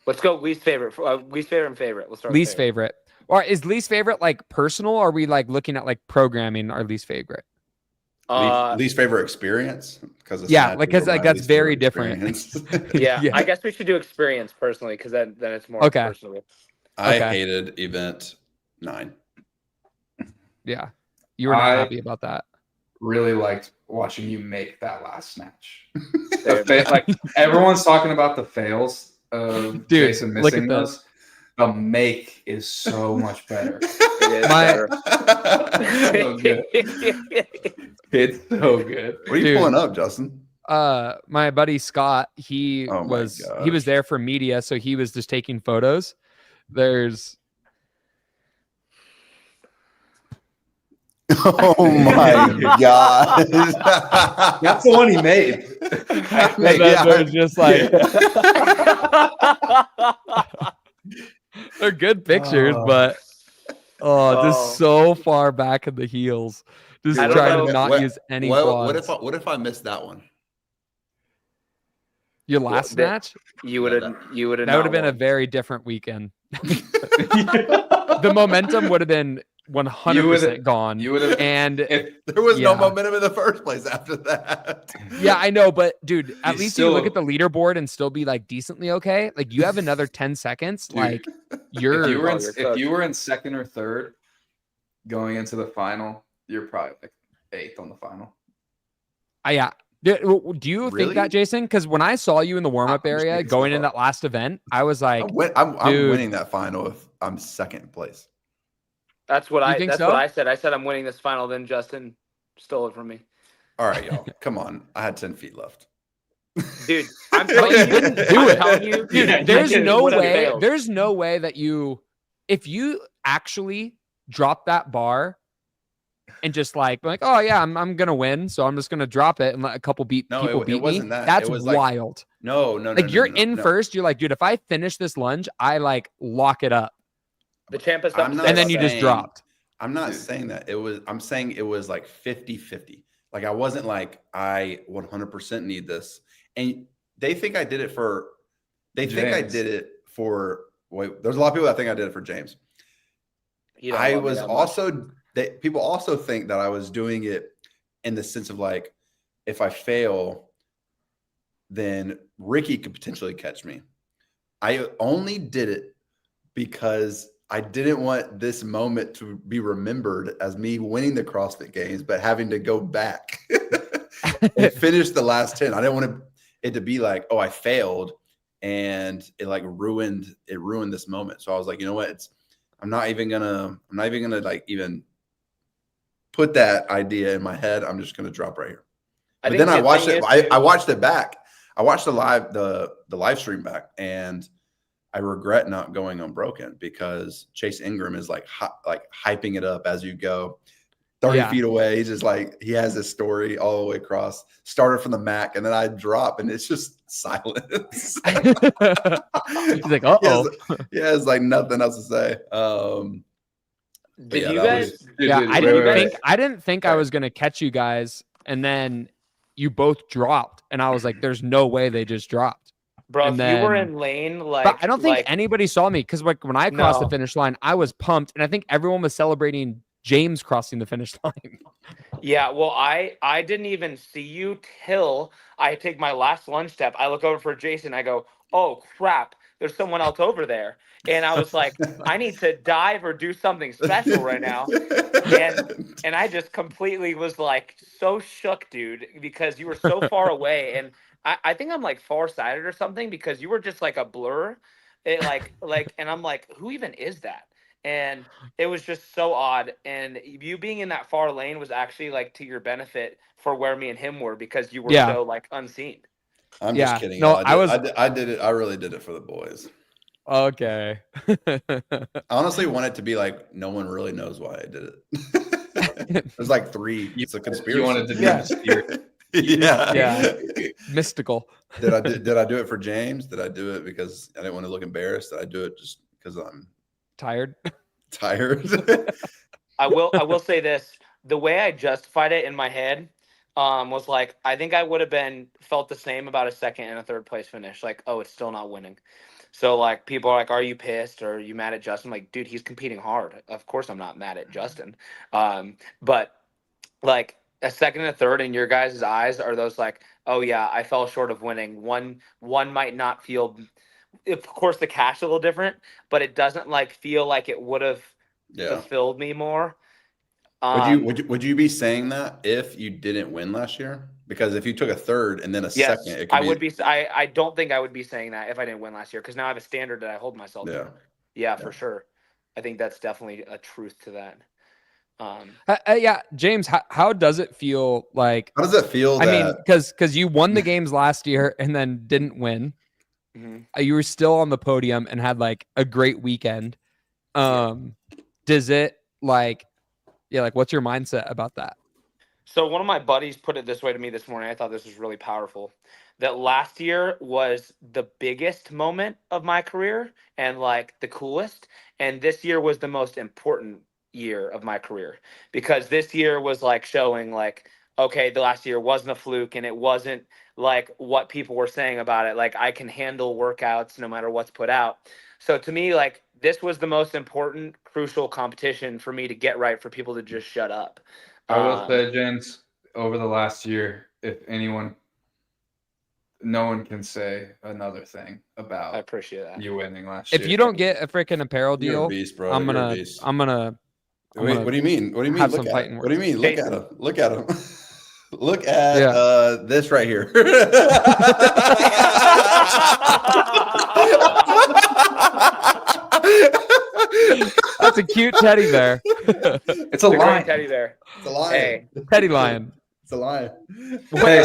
Let's go least favorite. Least favorite and favorite. Let's start. Least favorite. Or is least favorite like personal? Or are we like looking at like programming our least favorite? Least favorite experience? Because that's very different. Yeah, I guess we should do experience personally because then it's more personal. I hated event 9. Yeah, you were not happy about that. Really liked watching you make that last snatch. Like everyone's talking about the fails of Jayson missing those. The make is so much better. It is My- better. So good. It's so good. What are you Dude. pulling up, Justin? My buddy Scott, he Oh my was gosh. there for media, so he was just taking photos. There's Oh my god. That's the one he made. and then there's just like they're good pictures, Oh. but just so far back in the heels. Just I don't trying know. to not use any quads. What if I missed that one? Your last that- match? You would have. You would have. That would have been a very different weekend. The momentum would have been 100% gone. You would have. And There was no Yeah. momentum in the first place after that. yeah, I know, but dude, at You least you look still- at the leaderboard and still be like decently okay. Like you have another 10 seconds. Dude. Like If you're you were in, you're if cooked. you were in second or third going into the final, you're probably like 8th on the final. yeah. Do you Really? think that, Jason? Because when I saw you in the warm-up I'm just area making going stuff in up. that last event, I was like, I'm dude. winning that final if I'm second place. That's what You I. think That's so? what I said. I said I'm winning this final. Then Justin stole it from me, All right, y'all. Come on. I had 10 feet left. dude. I'm But telling you you. didn't do I'm it. telling you, Dude, I there's didn't no would've way. failed. There's no way that if you actually drop that bar and just like, oh yeah, I'm gonna win, so I'm just gonna drop it and let a couple No, people it beat wasn't me. that. It That's was like- wild. No. Like you're no, in no. first. You're like, dude, if I finish this lunge, I like lock it up, The champ is I'm not and then you just saying- dropped. I'm not Dude. saying that. I'm saying it was like 50-50. Like I wasn't like I 100% need this. And they think I did it for think I James. did it for there's a lot of people that think I did it for James. You don't I love me was that much. also people also think that I was doing it in the sense of like if I fail, then Ricky could potentially catch me. I only did it because I didn't want this moment to be remembered as me winning the CrossFit Games, but having to go back and finish the last 10. I didn't want it to be like, oh, I failed and it like ruined this moment. So I was like, you know what? I'm not even gonna like even put that idea in my head. I'm just gonna drop right here. But then I watched it. I watched it back. I watched the live stream back, and I regret not going unbroken because Chase Ingram is like hyping it up as you go. 30 Yeah. feet away, he's just like he has this story all the way across. Started from the MAC, and then I drop, and it's just silence. He's like, uh-oh. He has like nothing else to say. Did yeah, you that guys? was- Yeah, Dude, I wait, didn't wait, think wait. I didn't think I Right. was gonna catch you guys, and then you both dropped, and I was like, "There's no way they just dropped." Bro, And if you were then- in lane, like, But I don't think like, anybody saw me because like when I crossed the No. finish line, I was pumped, and I think everyone was celebrating James crossing the finish line. yeah. Well, I didn't even see you till I take my last lunge step. I look over for Jason. I go, oh crap, there's someone else over there, and I was like, I need to dive or do something special right now. And I just completely was like so shook, dude, because you were so far away, and I think I'm like farsighted or something because you were just like a blur, and I'm like, who even is that? And it was just so odd. And you being in that far lane was actually like to your benefit for where me and him were because you were Yeah. so like unseen. I'm Yeah. just kidding. No, y'all. I did it. I really did it for the boys. Okay. I honestly want it to be like no one really knows why I did it. There's like 3. It's a conspiracy. You wanted to be Yeah. mysterious. yeah. Yeah. Mystical. Did I do it for James? Did I do it because I didn't want to look embarrassed? Did I do it just because I'm Tired. tired? I will say this: the way I justified it in my head was like I think I would have felt the same about a second and a third place finish. Like, oh, it's still not winning. So like people are like, are you pissed or are you mad at Justin? Like, dude, he's competing hard. Of course I'm not mad at Justin. But like a second and a third in your guys' eyes are those like, oh yeah, I fell short of winning. One might not feel, of course the cash a little different, but it doesn't like feel like it would have Yeah. fulfilled me more. Would you be saying that if you didn't win last year? Because if you took a third and then a Yes, second, it could I would be. I don't think I would be saying that if I didn't win last year because now I have a standard that I hold myself Yeah. to. Yeah, for sure. I think that's definitely a truth to that. Yeah, James, how does it feel like? How does it feel? I mean, because you won the games last year and then didn't win. You were still on the podium and had like a great weekend. Does it like, like what's your mindset about that? So one of my buddies put it this way to me this morning. I thought this was really powerful. That last year was the biggest moment of my career and like the coolest. And this year was the most important year of my career, because this year was like showing like, okay, the last year wasn't a fluke, and it wasn't like what people were saying about it. Like, I can handle workouts no matter what's put out. So to me, like, this was the most important, crucial competition for me to get right, for people to just shut up. I will say, James, over the last year, if anyone, no one can say another thing about I appreciate that. you winning last year. If you don't get a freaking apparel You're deal, a beast, bro. I'm You're a gonna beast. Wait, what do you mean? What do you mean? have Look some at fighting him. What do you words. mean? Look at him. Look at him. Look at this right here. That's a cute teddy bear. It's a lion. Teddy bear. It's a lion. Hey. Teddy lion. It's a lion. Hey,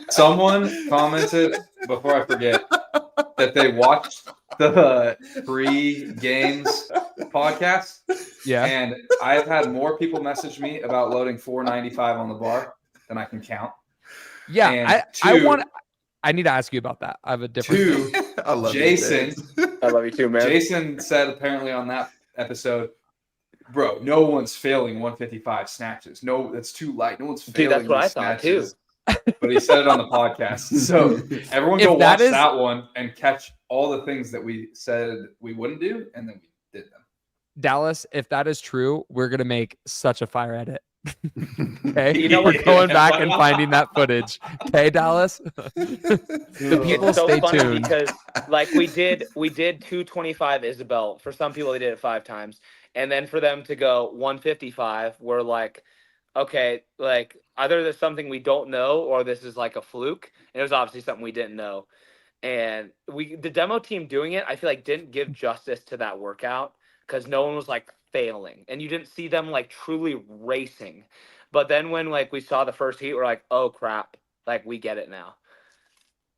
someone commented before I forget that they watched the pre-games podcast. Yeah. And I've had more people message me about loading 495 on the bar than I can count. Yeah. And I need to ask you about that. I have a different. I love Jason. I love you too, man. Jason said apparently on that episode, bro, no one's failing 155 snatches. No, that's too light. No one's failing. Dude, that's what I thought too. But he said it on the podcast. So everyone go watch that one and catch all the things that we said we wouldn't do, and then we did them. Dallas, if that is true, we're gonna make such a fire edit. Okay, You know we're what? going back and finding that footage. Okay, Dallas. The people It's so stay funny tuned. because like we did 225 Isabel. For some people, they did it 5 times, and then for them to go 155, we're like, okay, like either there's something we don't know or this is like a fluke. And it was obviously something we didn't know. And the demo team doing it, I feel like didn't give justice to that workout, because no one was like failing, and you didn't see them like truly racing. But then when like we saw the first heat, we're like, oh crap, like we get it now.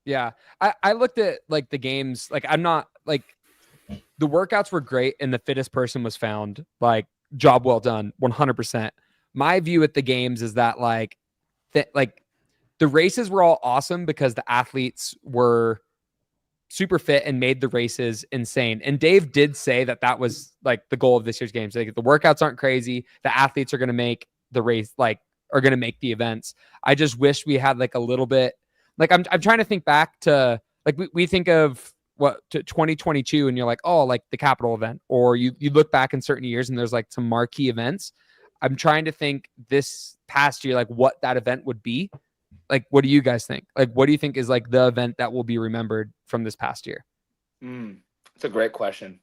Yeah. I looked at like the games, like I'm not like the workouts were great and the fittest person was found. Like, job well done, 100%. My view at the games is that like the races were all awesome because the athletes were super fit and made the races insane. And Dave did say that that was like the goal of this year's games. Like, the workouts aren't crazy, the athletes are going to make the race, like are going to make the events. I just wish we had like a little bit, like I'm trying to think back to like we think of what to 2022 and you're like, oh, like the Capitol event, or you look back in certain years and there's like some marquee events. I'm trying to think this past year, like what that event would be. Like, what do you guys think? Like, what do you think is like the event that will be remembered from this past year? It's a great question.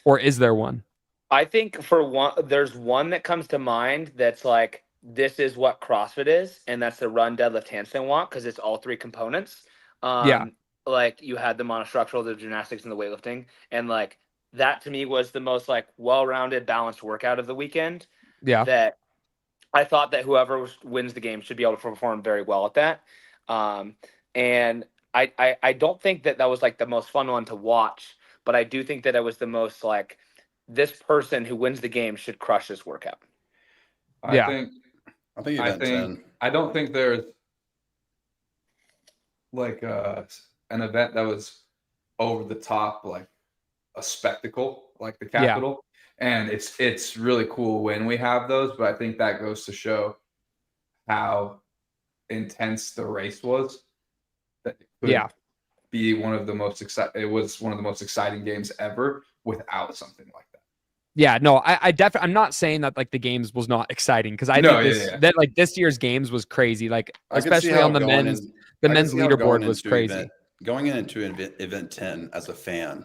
Or is there one? I think for one, there's one that comes to mind that's like, this is what CrossFit is, and that's the run, deadlift, handstand walk, because it's all 3 components. Like you had the monostructural, the gymnastics, and the weightlifting, and like that to me was the most like well-rounded, balanced workout of the weekend. Yeah. That I thought that whoever wins the game should be able to perform very well at that. And I don't think that was like the most fun one to watch, but I do think that it was the most like, this person who wins the game should crush this workout. I don't think there's like an event that was over the top, like a spectacle, like the Capitol. And it's really cool when we have those, but I think that goes to show how intense the race was. That it could be one of the most exciting. It was one of the most exciting games ever without something like that. Yeah, no, I definitely. I'm not saying that like the games was not exciting, because I think that like this year's games was crazy. Like especially on the men's leaderboard was crazy. Going into event 10 as a fan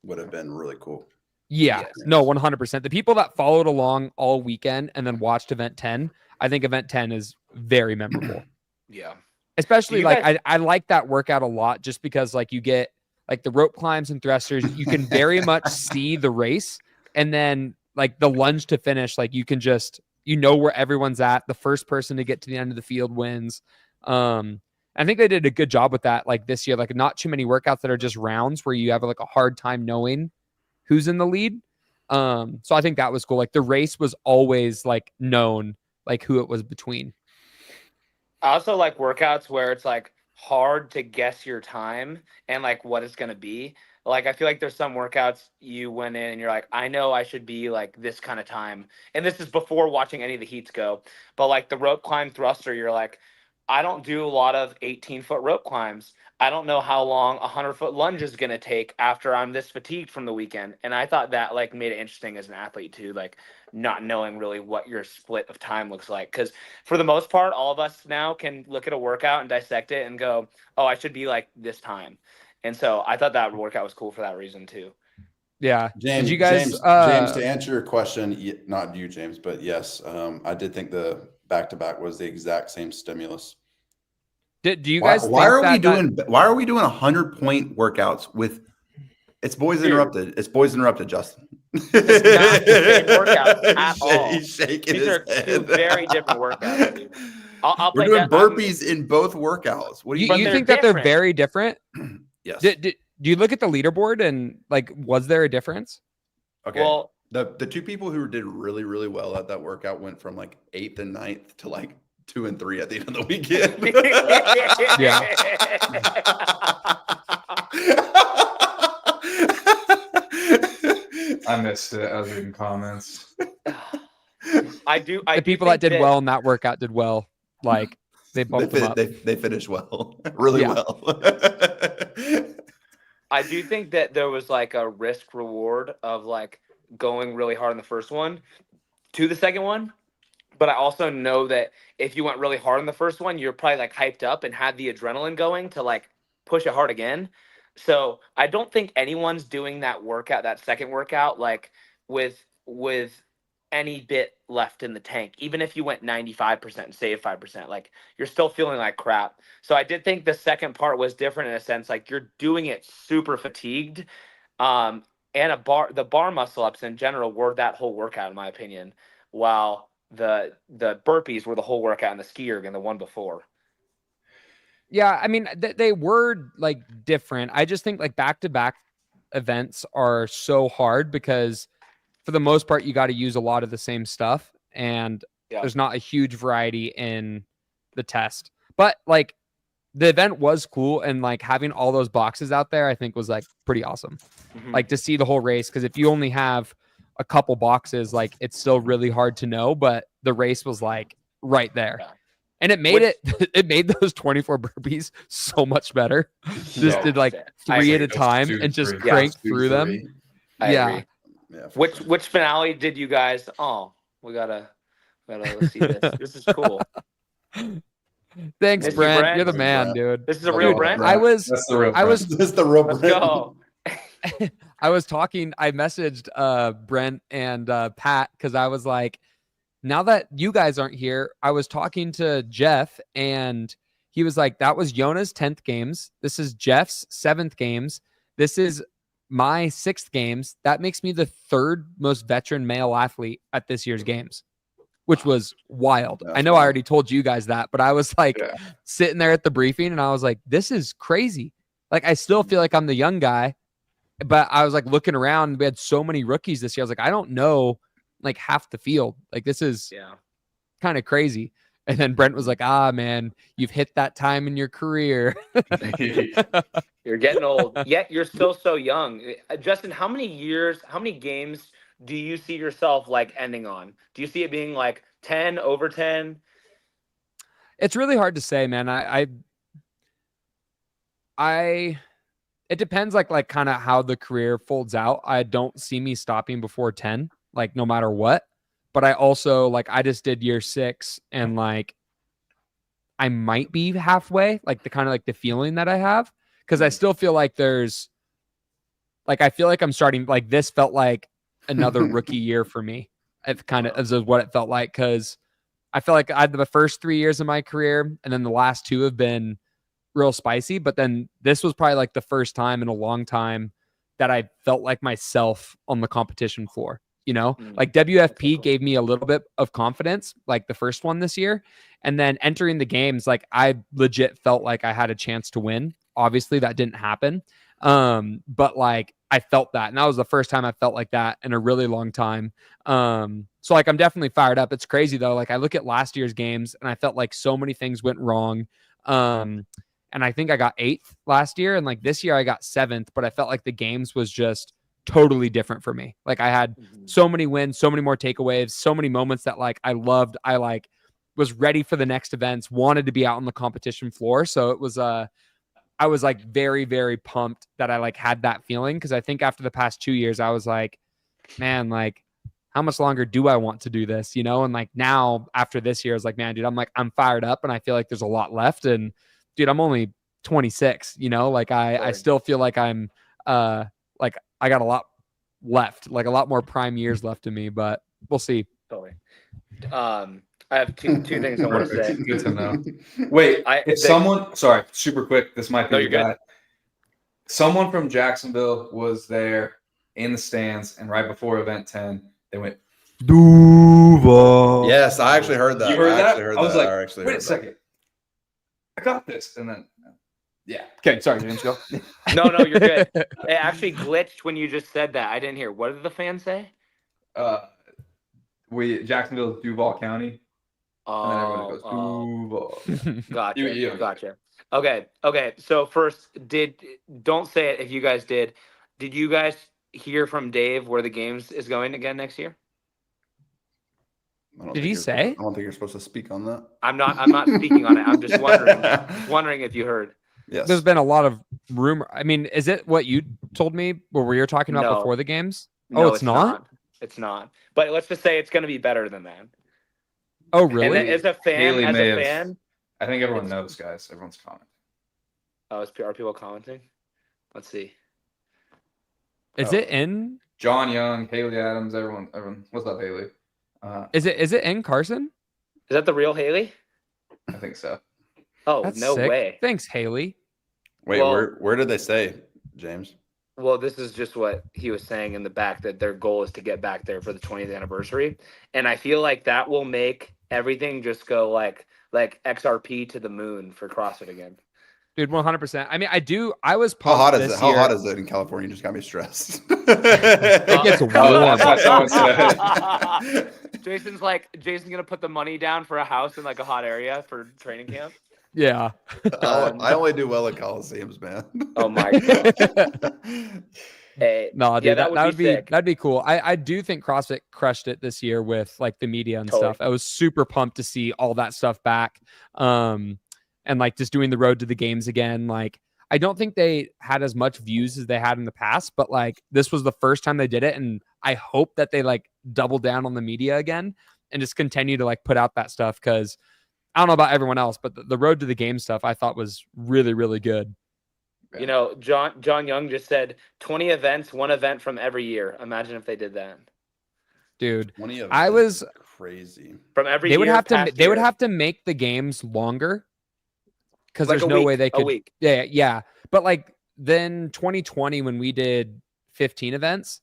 would have been really cool. Yeah, no, 100%. The people that followed along all weekend and then watched event 10, I think event 10 is very memorable. Yeah. Especially like I like that workout a lot, just because like you get like the rope climbs and thrusters, you can very much see the race. And then like the lunge to finish, like you can just, where everyone's at. The first person to get to the end of the field wins. I think they did a good job with that. Like this year, like not too many workouts that are just rounds where you have like a hard time knowing who's in the lead. So I think that was cool. Like the race was always like known, like who it was between. I also like workouts where it's like hard to guess your time and like what it's going to be. Like, I feel like there's some workouts you went in and you're like, I know I should be like this kind of time. And this is before watching any of the heats go. But like the rope climb thruster, you're like, I don't do a lot of 18-foot rope climbs. I don't know how long a 100-foot lunge is going to take after I'm this fatigued from the weekend. And I thought that like made it interesting as an athlete too, like not knowing really what your split of time looks like. Because for the most part, all of us now can look at a workout and dissect it and go, oh, I should be like this time. And so I thought that workout was cool for that reason too. Yeah. James, did you guys, James, to answer your question, not you, James, but yes, I did think the back-to-back was the exact same stimulus. Do you guys why are we think doing 100-point workouts with it's boys interrupted? It's boys interrupted, Justin. It's not the same workouts at all. He's shaking These his are head. two very different workouts, dude. I'll We're play doing that. burpees in both workouts. What do you they're think that they're different. very different? Yes. Do you look at the leaderboard and like, was there a difference? Okay. Well, the two people who did really, really well at that workout went from like 8th and 9th to like 2 and 3 at the end of the weekend. Yeah. I missed it. I was reading comments. The people that did well in that workout did well. Like they bumped them up. They finished well, really well. I do think that there was like a risk reward of like going really hard in the first one to the second one. But I also know that if you went really hard in the first one, you're probably like hyped up and had the adrenaline going to like push it hard again. So I don't think anyone's doing that workout, that second workout, like with any bit left in the tank. Even if you went 95% and saved 5%, like you're still feeling like crap. So I did think the second part was different in a sense, like you're doing it super fatigued. And the bar muscle ups in general were that whole workout, in my opinion, while the burpees were the whole workout and the ski erg and the one before. Yeah, I mean, they were like different. I just think like back-to-back events are so hard because for the most part, you got to use a lot of the same stuff and there's not a huge variety in the test. But like the event was cool and like having all those boxes out there, I think was like pretty awesome. Mm-hmm. Like to see the whole race, because if you only have a couple boxes, like it's still really hard to know, but the race was like right there. Yeah. And it made those 24 burpees so much better. Just did like 3 at a time and just cranked through them. I agree. Yeah, which finale did you guys? Oh, we gotta let's see this. This is cool. Thanks, Brent. You're the man, dude. This is a real Brent. This is the real Brent. Let's go. I messaged Brent and Pat because I was like, now that you guys aren't here, I was talking to Jeff and he was like, that was Yona's 10th games. This is Jeff's 7th games. This is my 6th games. That makes me the 3rd most veteran male athlete at this year's games, which was wild. I know I already told you guys that, but I was like sitting there at the briefing and I was like, this is crazy. Like, I still feel like I'm the young guy, but I was like looking around. We had so many rookies this year. I was like, I don't know like half the field. Like, this is kind of crazy. And then Brent was like, man, you've hit that time in your career. You're getting old, yet you're still so young. Justin, how many games do you see yourself like ending on? Do you see it being like 10, over 10? It's really hard to say, man. It depends like kind of how the career folds out. I don't see me stopping before 10, like no matter what. But I also like, I just did year 6 and like, I might be halfway, like the kind of like the feeling that I have. Cause I still feel like there's like, I feel like I'm starting, like this felt like another rookie year for me. It kind of is what it felt like. Cause I feel like I had the first 3 years of my career and then the last 2 have been real spicy. But then this was probably like the first time in a long time that I felt like myself on the competition floor. Like WFP gave me a little bit of confidence, like the first one this year. And then entering the games, like I legit felt like I had a chance to win. Obviously that didn't happen. But like I felt that. And that was the first time I felt like that in a really long time. So like I'm definitely fired up. It's crazy though. Like I look at last year's games and I felt like so many things went wrong. And I think I got 8th last year. And like this year I got 7th, but I felt like the games was just totally different for me. Like I had so many wins, so many more takeaways, so many moments that like I loved. I like was ready for the next events, wanted to be out on the competition floor. So it was I was like very, very pumped that I like had that feeling. Cause I think after the past 2 years, I was like, man, like how much longer do I want to do this? And like now after this year, I was like, man, dude, I'm fired up and I feel like there's a lot left. And dude, I'm only 26, like I still feel like I'm like I got a lot left, like a lot more prime years left in me, but we'll see. Totally. I have two things I want to say. Good to know. Wait, sorry, super quick. This might be the guy. Good. Someone from Jacksonville was there in the stands, and right before event 10, they went, Duval. Yes, I actually heard that. You heard that? I was like, wait a second. I got this. And then, yeah. Okay, sorry, James, go. No, you're good. It actually glitched when you just said that. I didn't hear. What did the fans say? Jacksonville, Duval County. And then everyone goes, Duval. Gotcha. Gotcha. Okay. So first, don't say it if you guys did. Did you guys hear from Dave where the games is going again next year? Did he say? I don't think you're supposed to speak on that. I'm not speaking on it. I'm just wondering if you heard. Yes. There's been a lot of rumor. I mean, is it what you told me what we were talking about before the games? No, it's not? It's not. But let's just say it's going to be better than that. Oh, really? And as a fan, I think everyone knows, guys. Everyone's commenting. Oh, are people commenting? Let's see. Is it in? John Young, Haley Adams, everyone. What's up, Haley? Is it in Carson? Is that the real Haley? I think so. Oh, that's no sick. way. Thanks, Haley. Wait, where did they say, James? Well, this is just what he was saying in the back, that their goal is to get back there for the 20th anniversary. And I feel like that will make everything just go like XRP to the moon for CrossFit again. Dude, 100%. I mean, I was pumped. How hot is it? How hot is it in California? You just got me stressed. It gets warm. Jason's gonna put the money down for a house in like a hot area for training camp. Yeah. I only do well at Coliseums, man. Oh my god. Hey, no, dude, yeah, that'd be cool. I do think CrossFit crushed it this year with like the media and stuff. I was super pumped to see all that stuff back. And like just doing the road to the games again. Like I don't think they had as much views as they had in the past, but like this was the first time they did it. And I hope that they like double down on the media again and just continue to like put out that stuff. Cause I don't know about everyone else, but the road to the game stuff I thought was really, really good. You know, John Young just said 20 events, 1 event from every year. Imagine if they did that. Dude, 20 events I was crazy. From every they year. They would have to make the games longer. Because like there's no way they could. A week. Yeah. But like then 2020, when we did 15 events,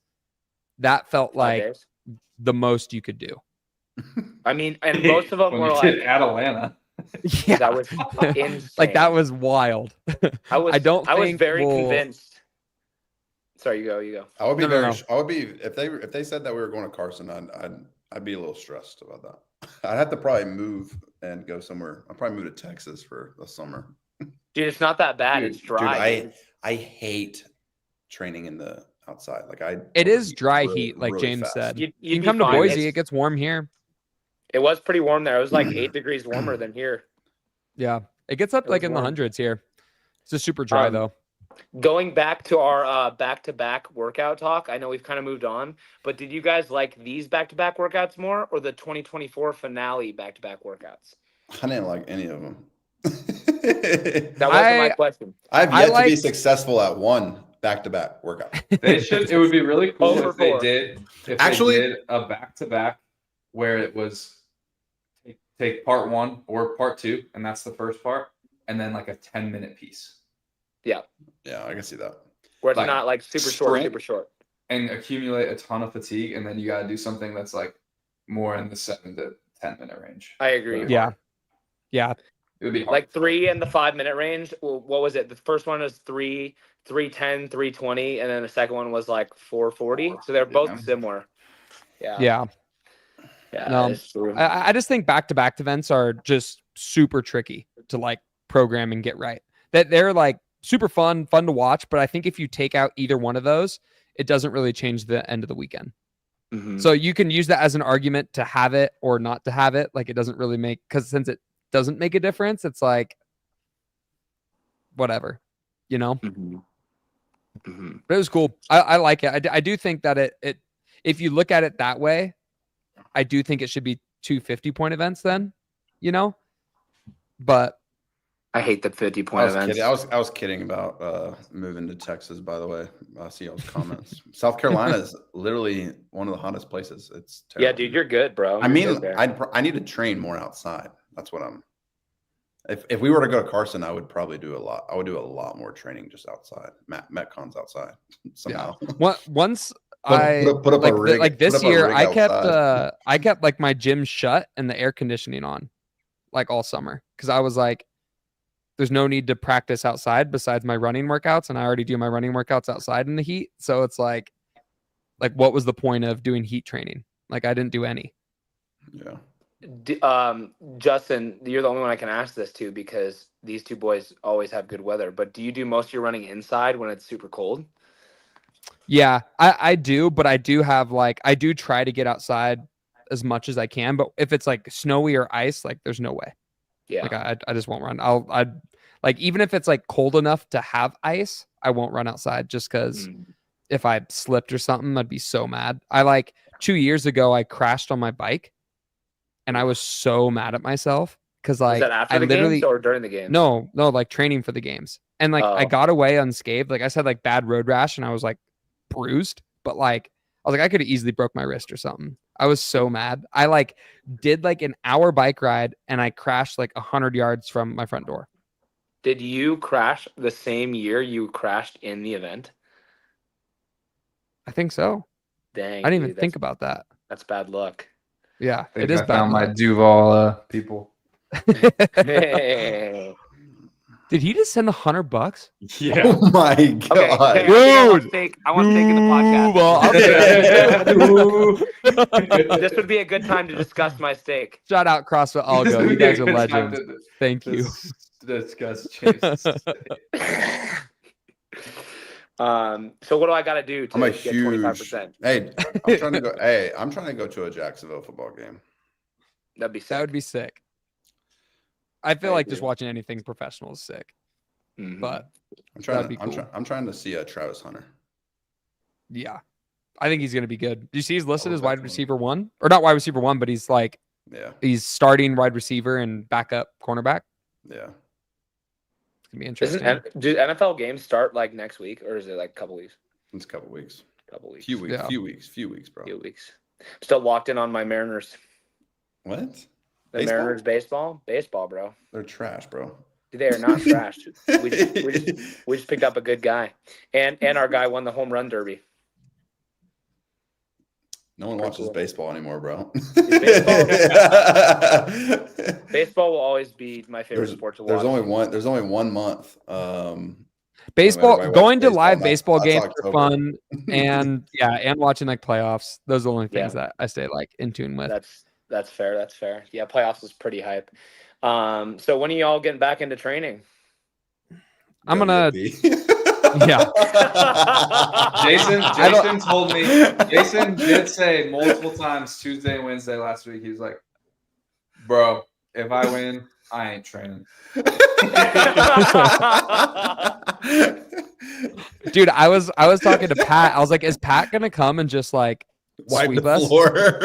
that felt like the most you could do. I mean, and most of them were like at Atlanta. Yeah, that was insane. Like that was wild. I was very convinced. Sorry, you go. I would be if they said that we were going to Carson, I'd be a little stressed about that. I'd have to probably move and go somewhere. I'll probably move to Texas for the summer. Dude, it's not that bad. It's dry. Dude, I hate training in the outside. It is dry heat, like really James said. You can come to Boise. It gets warm here. It was pretty warm there. It was like 8 degrees warmer than here. Yeah, it gets up like in the hundreds here. It's just super dry though. Going back to our back-to-back workout talk, I know we've kind of moved on, but did you guys like these back-to-back workouts more or the 2024 finale back-to-back workouts? I didn't like any of them. That wasn't my question. I've yet to be successful at one back-to-back workout. It would be really cool if they did a back-to-back where it was take part 1 or part 2, and that's the first part. and then like a 10-minute piece. Yeah, I can see that. Where it's Like, not like super short, super short. And accumulate a ton of fatigue, and then you got to do something that's like more in the 7 to 10-minute range. I agree. Really Yeah. hard. Yeah. It would be hard. Like 3 in the 5-minute range. Well, what was it? The first one was 310, 320, and then the second one was like 440. So they're both similar. Yeah. No, that's true. I just think back-to-back events are just super tricky to like program and get right. That they're like super fun to watch, but I think if you take out either one of those, it doesn't really change the end of the weekend. Mhm. So you can use that as an argument to have it or not to have it. Like it doesn't really make, because since it doesn't make a difference, it's like whatever, you know. Mhm. Mhm. But it was cool. I like it. I do think that it if you look at it that way, I do think it should be 2 50-point events then, you know. But I hate the 50-point events. Kidding. I was kidding about moving to Texas. By the way, I see y'all's comments. South Carolina is literally one of the hottest places. It's terrible. Yeah, dude, you're good, bro. I mean, I need to train more outside. That's what I'm. If we were to go to Carson, I would probably do a lot. I would do a lot more training just outside. Metcons outside somehow. Yeah. Once put up a rig. Like this year, I outside. kept like my gym shut and the air conditioning on, like all summer, because I was like, there's no need to practice outside besides my running workouts, and I already do my running workouts outside in the heat. So it's like what was the point of doing heat training? Like I didn't do any. Yeah. Justin, you're the only one I can ask this to because these two boys always have good weather. But do you do most of your running inside when it's super cold? Yeah, I do, but I do have like I do try to get outside as much as I can. But if it's like snowy or ice, like there's no way. Yeah, like I just won't run. I'd like even if it's like cold enough to have ice, I won't run outside just because if I slipped or something, I'd be so mad. I like 2 years ago I crashed on my bike. And I was so mad at myself because like was that after I the literally games or during the games? no, like training for the games. And like I got away unscathed. Like I said, like bad road rash and I was like bruised, but like I was like I could have easily broke my wrist or something. I was so mad. I like did like an hour bike ride and I crashed like 100 yards from my front door. Did you crash the same year you crashed in the event? I think so. Dang, I didn't even think about that. That's bad luck. Yeah, it is. I found my Duval people. Hey. Did he just send $100? Yeah. Oh my god, okay, dude! I want steak in the podcast. This would be a good time to discuss my steak. Shout out CrossFit Algo. You guys are legends. Thank you. Discuss Chase's steak. So what do I got to do to get 25%? Hey, I'm trying to go to a Jacksonville football game. That'd be sick. That would be sick. I feel like just watching anything professional is sick. Mm-hmm. But I'm trying to see a Travis Hunter. Yeah. I think he's going to be good. Do you see he's listed as wide receiver 1? Or not wide receiver 1, but he's like he's starting wide receiver and backup cornerback. Yeah. It's going to be interesting. Do NFL games start like next week or is it like a couple weeks? It's a couple weeks. Few weeks, bro. Few weeks. Still locked in on my Mariners. What? The Mariners baseball, bro. They're trash, bro. They are not trash. we just picked up a good guy, and our guy won the home run derby. No one watches baseball anymore, bro. Baseball will always be my favorite sport to watch. There's only 1 month. Baseball, going to live baseball games are fun, and watching like playoffs. Those are the only things that I stay like in tune with. That's fair. Yeah, playoffs is pretty hype. So when are y'all getting back into training? I'm gonna. Yeah. Jayson told me. Jayson did say multiple times Tuesday and Wednesday last week. He was like, "Bro, if I win, I ain't training." Dude, I was talking to Pat. I was like, "Is Pat gonna come and just like wipe sweep the us?" floor?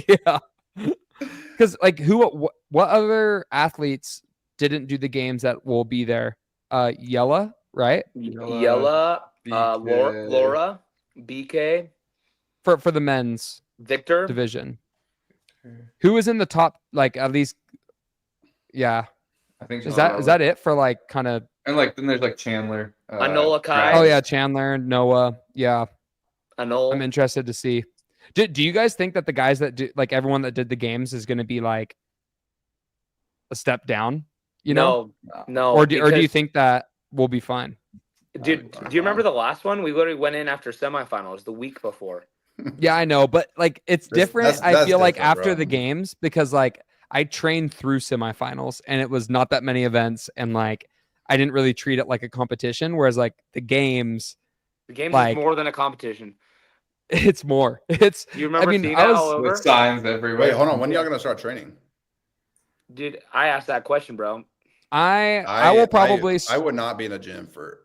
Yeah. Because like what other athletes didn't do the games that will be there? Yella, right? Yella, Laura, BK. For the men's Victor division. Who was in the top, like at least? Yeah, I think Is that it for like kind of? And like then there's like Chandler. Anola Kai. Oh yeah, Chandler, Noah. Yeah, Anol. I'm interested to see. Do you guys think that the guys that do, like everyone that did the games is going to be like a step down? You know, No. or do you think that we'll be fine? Dude, do you remember the last one? We literally went in after semifinals the week before. Yeah, I know, but like it's different. I that's feel like different, after bro. the games, because like I trained through semifinals and it was not that many events, and like I didn't really treat it like a competition. Whereas like the games is more than a competition. it's more. It's. You remember I mean, seeing I that was all over? with signs everywhere. Wait, hold on. When y'all gonna start training? Dude, I asked that question, bro. I will probably. I would not be in a gym for.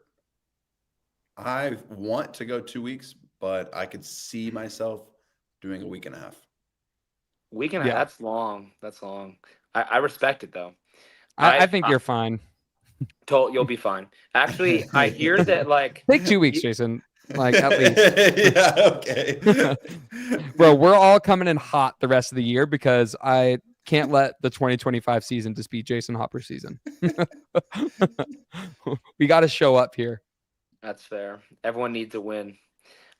I want to go 2 weeks, but I could see myself doing a week and a half. Week and a half. That's long. That's long. I respect it though. I think you're fine. You'll be fine. Actually, I hear that like Take 2 weeks, Jason. Like at least. Yeah. Okay. Bro, we're all coming in hot the rest of the year because I can't let the 2025 season just be Jayson Hopper season. We got to show up here. That's fair. Everyone needs a win.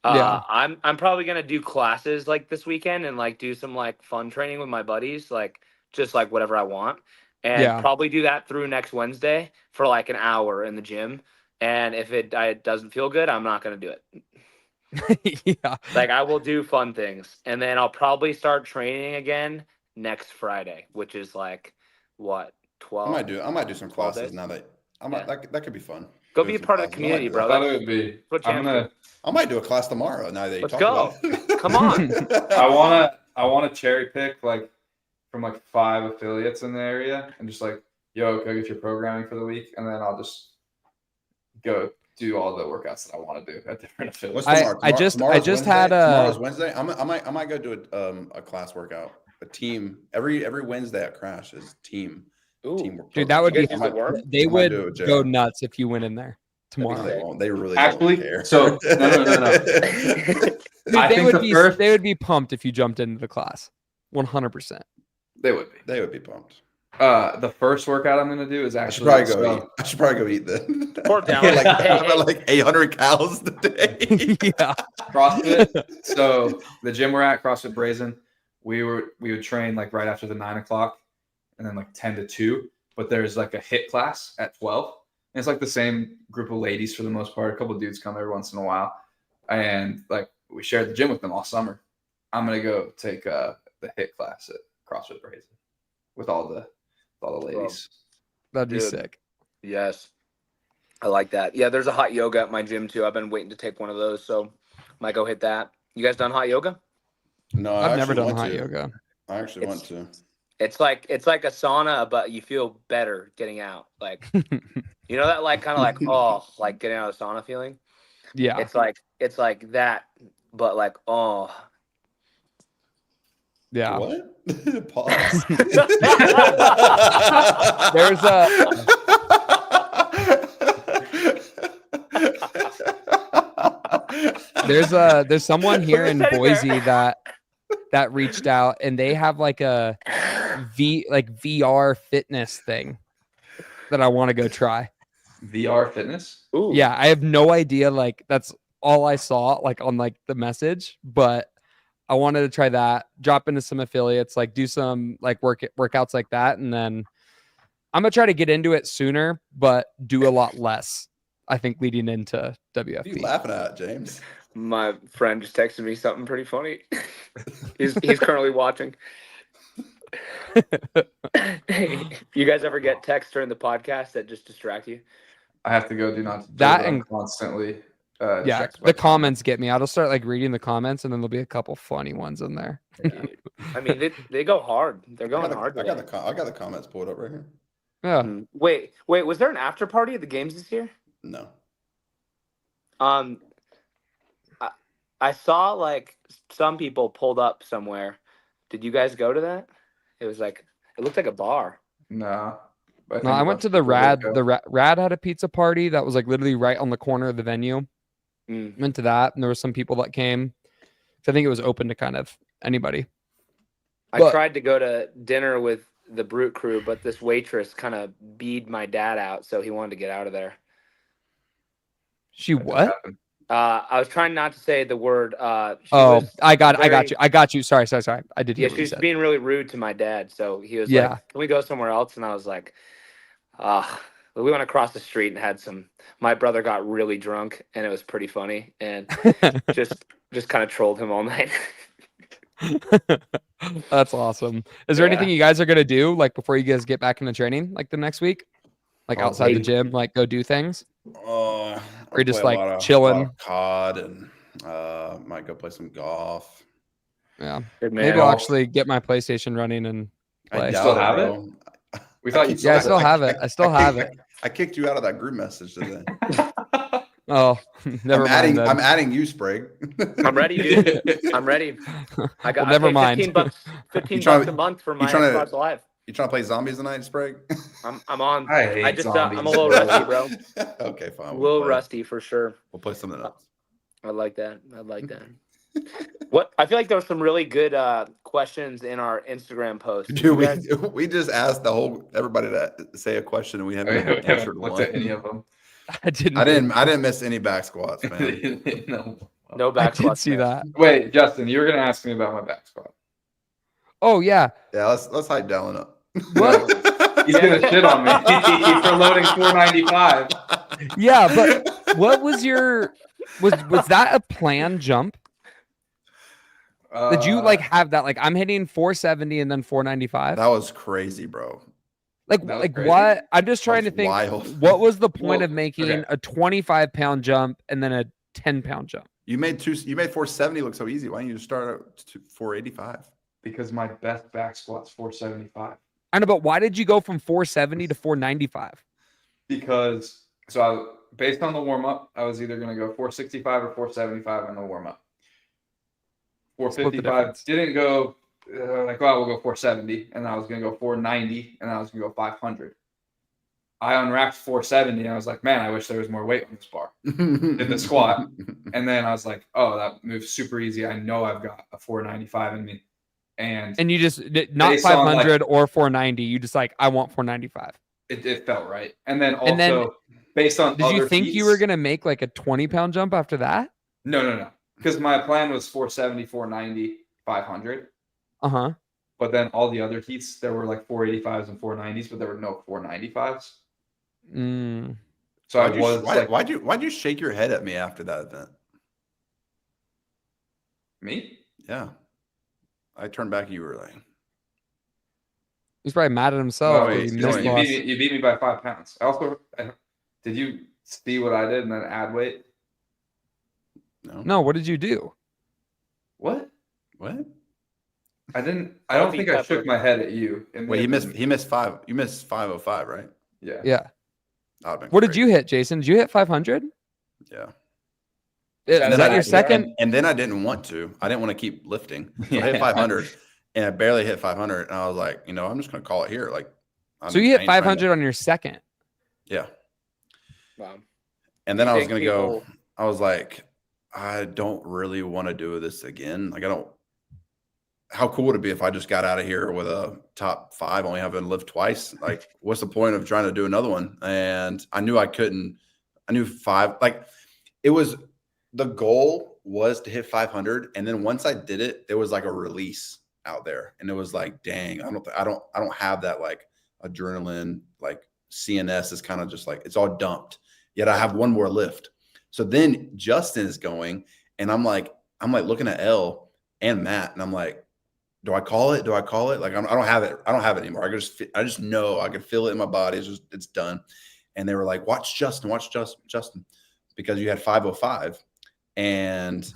Yeah. I'm probably gonna do classes like this weekend and like do some like fun training with my buddies, like just like whatever I want, and probably do that through next Wednesday for like an hour in the gym. And if it doesn't feel good, I'm not gonna do it. Yeah. Like I will do fun things, and then I'll probably start training again next Friday, which is like what 12. I might do some classes days? now that could be fun. Go be a part of the community, bro. I thought it would be. I might do a class tomorrow. Now that you Let's talk go. about it. Come on. I want to cherry pick like from like 5 affiliates in the area and just like, yo, go get your programming for the week, and then I'll just go do all the workouts that I want to do at different affiliates. What's tomorrow? I just Wednesday? had tomorrow's Wednesday. I might go do a class workout. A team every Wednesday at Crash is team. Teamwork. Dude, that would be. They would go go nuts if you went in there tomorrow. They won't. They really actually don't care. So no. Dude, they would be pumped if you jumped into the class. 100%. They would be. They would be pumped. The first workout I'm going to do is actually. I should probably go eat then. Poor down. Like 800 calories a day. Yeah. CrossFit. So the gym we're at, CrossFit Brazen, we would train like right after the 9 o'clock, and then like 10 to 2. But there's like a HIIT class at 12. And it's like the same group of ladies for the most part. A couple of dudes come every once in a while, and like we shared the gym with them all summer. I'm gonna go take the HIIT class at CrossFit Brazen with all the ladies. That'd be sick. Yes. I like that. Yeah, there's a hot yoga at my gym too. I've been waiting to take one of those, so might go hit that. You guys done hot yoga? No, I've never done hot yoga. I actually want to. It's like a sauna, but you feel better getting out. Like you know that like kind of like like getting out of the sauna feeling? Yeah. It's like that, but like Yeah. What? Pause. There's someone here in Boise that reached out, and they have like a VR fitness thing that I want to go try. VR fitness? Ooh. Yeah, I have no idea. Like that's all I saw like on like the message, but I wanted to try that, drop into some affiliates, like do some like workouts like that. And then I'm going to try to get into it sooner, but do a lot less, I think, leading into WFP. What are you laughing at, James? My friend just texted me something pretty funny. he's currently watching. You guys ever get texts during the podcast that just distract you? I have to go do not that and constantly. Yeah, the comments get me. I'll start like reading the comments, and then there'll be a couple funny ones in there. I mean, they go hard. They're going hard. I got the comments pulled up right here. Yeah. Wait. Was there an after party at the games this year? No. I saw like some people pulled up somewhere. Did you guys go to that? It looked like a bar. No. No, I went to the Rad. The Rad had a pizza party that was like literally right on the corner of the venue. Went to that, and there were some people that came. So I think it was open to kind of anybody. I tried to go to dinner with the Brute crew, but this waitress kind of beat my dad out, so he wanted to get out of there. She what? I was trying not to say the word. I got you. Sorry. I did hear Yeah, what she you was said. being really rude to my dad, so he was Yeah. like, "Can we go somewhere else?" And I was like, we went across the street and had some. My brother got really drunk, and it was pretty funny, and just kind of trolled him all night. That's awesome. Is there Yeah. anything you guys are gonna do like before you guys get back into training, like the next week, like outside the gym, like go do things? Or Or just like chilling? COD and might go play some golf. Yeah. Good man. Maybe I'll actually get my PlayStation running and play. I still doubt have it, it? bro. We thought you Yeah, I still have it. I still have it. I kicked you out of that group message today. Oh, never mind. Then. I'm adding you, Sprague. I'm ready, dude. I'm ready. I got. Well, never mind. $15 bucks a month for my Xbox Live. You trying to play zombies tonight, Sprague? I'm on. I hate zombies. I'm a little rusty, bro. Okay, fine. A little rusty for sure. We'll play something else. I like that. What I feel like there were some really good questions in our Instagram post. Dude, we just asked everybody to say a question and we haven't answered looked one. at any of them. I didn't miss any back squats, man. No back squats. I did see that. Wait, Justin, you were gonna ask me about my back squat. Oh yeah. Yeah, let's hype Dallin up. What? He's gonna shit on me for loading 495. Yeah, but what was your was that a planned jump? Did you like have that? Like I'm hitting 470 and then 495. That was crazy, bro. Like crazy. what? I'm just trying to think. Wild. What was the point of making a 25-pound jump and then a 10-pound jump? You made 470 look so easy. Why don't you just start at 485? Because my best back squat's 475. I know, but why did you go from 470 to 495? Because based on the warm up, I was either gonna go 465 or 475 on the warm up. 455 didn't go. We'll go 470, and I was gonna go 490, and I was gonna go 500. I unwrapped 470, and I was like, man, I wish there was more weight on this bar. Did the squat, and then I was like, oh, that moves super easy. I know I've got a 495 in me, and you just not 500 or 490. You just like I want 495. It felt right, and then also based on did you think you were gonna make like a 20-pound jump after that? No, because my plan was 470, 490, 500. Uh-huh. But then all the other heats, there were like 485s and 490s, but there were no 495s. So why'd you shake your head at me after that event? Me? Yeah. I turned back and you were like, he's probably mad at himself. You beat me by 5 pounds. Did you see what I did and then add weight? No, what did you do? What? I didn't. I Don't don't think I shook my head at you. Wait, he missed 5. You missed 505, right? Yeah. What did you hit, Jason? Did you hit 500? Yeah. Is that your second? And then I didn't want to. I didn't want to keep lifting. So I hit 500, and I barely hit 500. And I was like, I'm just going to call it here. Like, so you hit 500 on your second? Yeah. Wow. And then I was going to go. I was like, I don't really want to do this again. Like, I don't. How cool would it be if I just got out of here with a top 5, only having lived twice? Like, what's the point of trying to do another one? And I knew I couldn't. I knew 5. Like, it was the goal was to hit 500, and then once I did it, there was like a release out there, and it was like, dang, I don't have that like adrenaline. Like CNS is kind of just like it's all dumped. Yet I have one more lift. So then Justin is going, and I'm like looking at Elle and Matt, and I'm like, do I call it? Like, I don't have it. I don't have it anymore. I just know I can feel it in my body. It's done. And they were like, watch Justin, because you had 505. And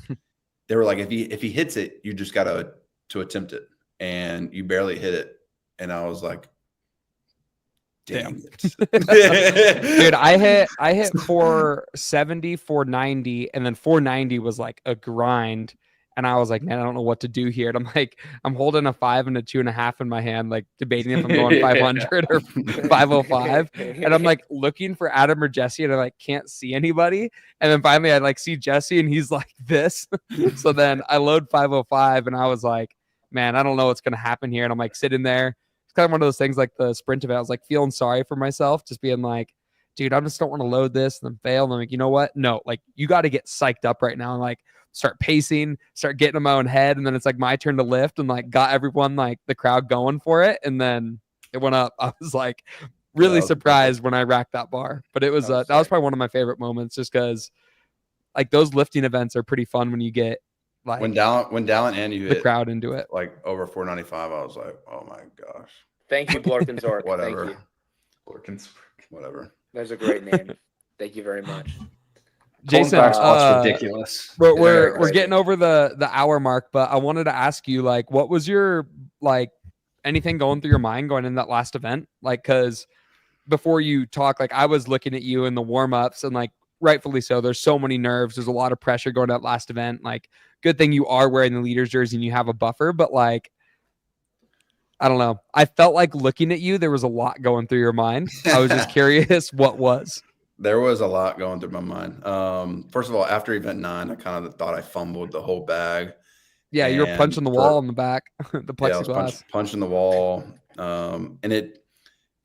they were like, if he hits it, you just got to attempt it. And you barely hit it. And I was like, dang it. Dude, I hit 470, 490, and then 490 was like a grind. And I was like, man, I don't know what to do here. And I'm holding a 5 and a 2.5 in my hand, like debating if I'm going 500 or 505. And I'm like looking for Adam or Jesse, and I like can't see anybody. And then finally I like see Jesse, and he's like this. So then I load 505, and I was like, man, I don't know what's gonna happen here. And I'm like sitting there, it's kind of one of those things like the sprint event. I was like feeling sorry for myself, just being like, dude, I just don't want to load this and then fail. And I'm like, you know what? No, like you got to get psyched up right now and like start pacing, start getting in my own head. And then it's like my turn to lift and like got everyone, like the crowd going for it. And then it went up. I was like really surprised when I racked that bar, but it was, that was probably one of my favorite moments just because like those lifting events are pretty fun when you get like when Dallin and you the hit crowd into it. like over 495, I was like, oh my gosh. Thank you, Blorkenzork. Whatever. Thank you. Whatever. That's a great name. Thank you very much. Jayson, that's ridiculous. We're getting over the hour mark, but I wanted to ask you, like, what was your like anything going through your mind going in that last event? Like, because before you talk, like I was looking at you in the warm-ups and like rightfully so, there's so many nerves, there's a lot of pressure going to that last event. Like, good thing you are wearing the leader's jersey and you have a buffer, but like I don't know. I felt like looking at you, there was a lot going through your mind. I was just curious what was. There was a lot going through my mind. First of all, after event 9, I kind of thought I fumbled the whole bag. Yeah, you were punching the wall in the back, the plexiglass. Yeah, I was punching the wall. And it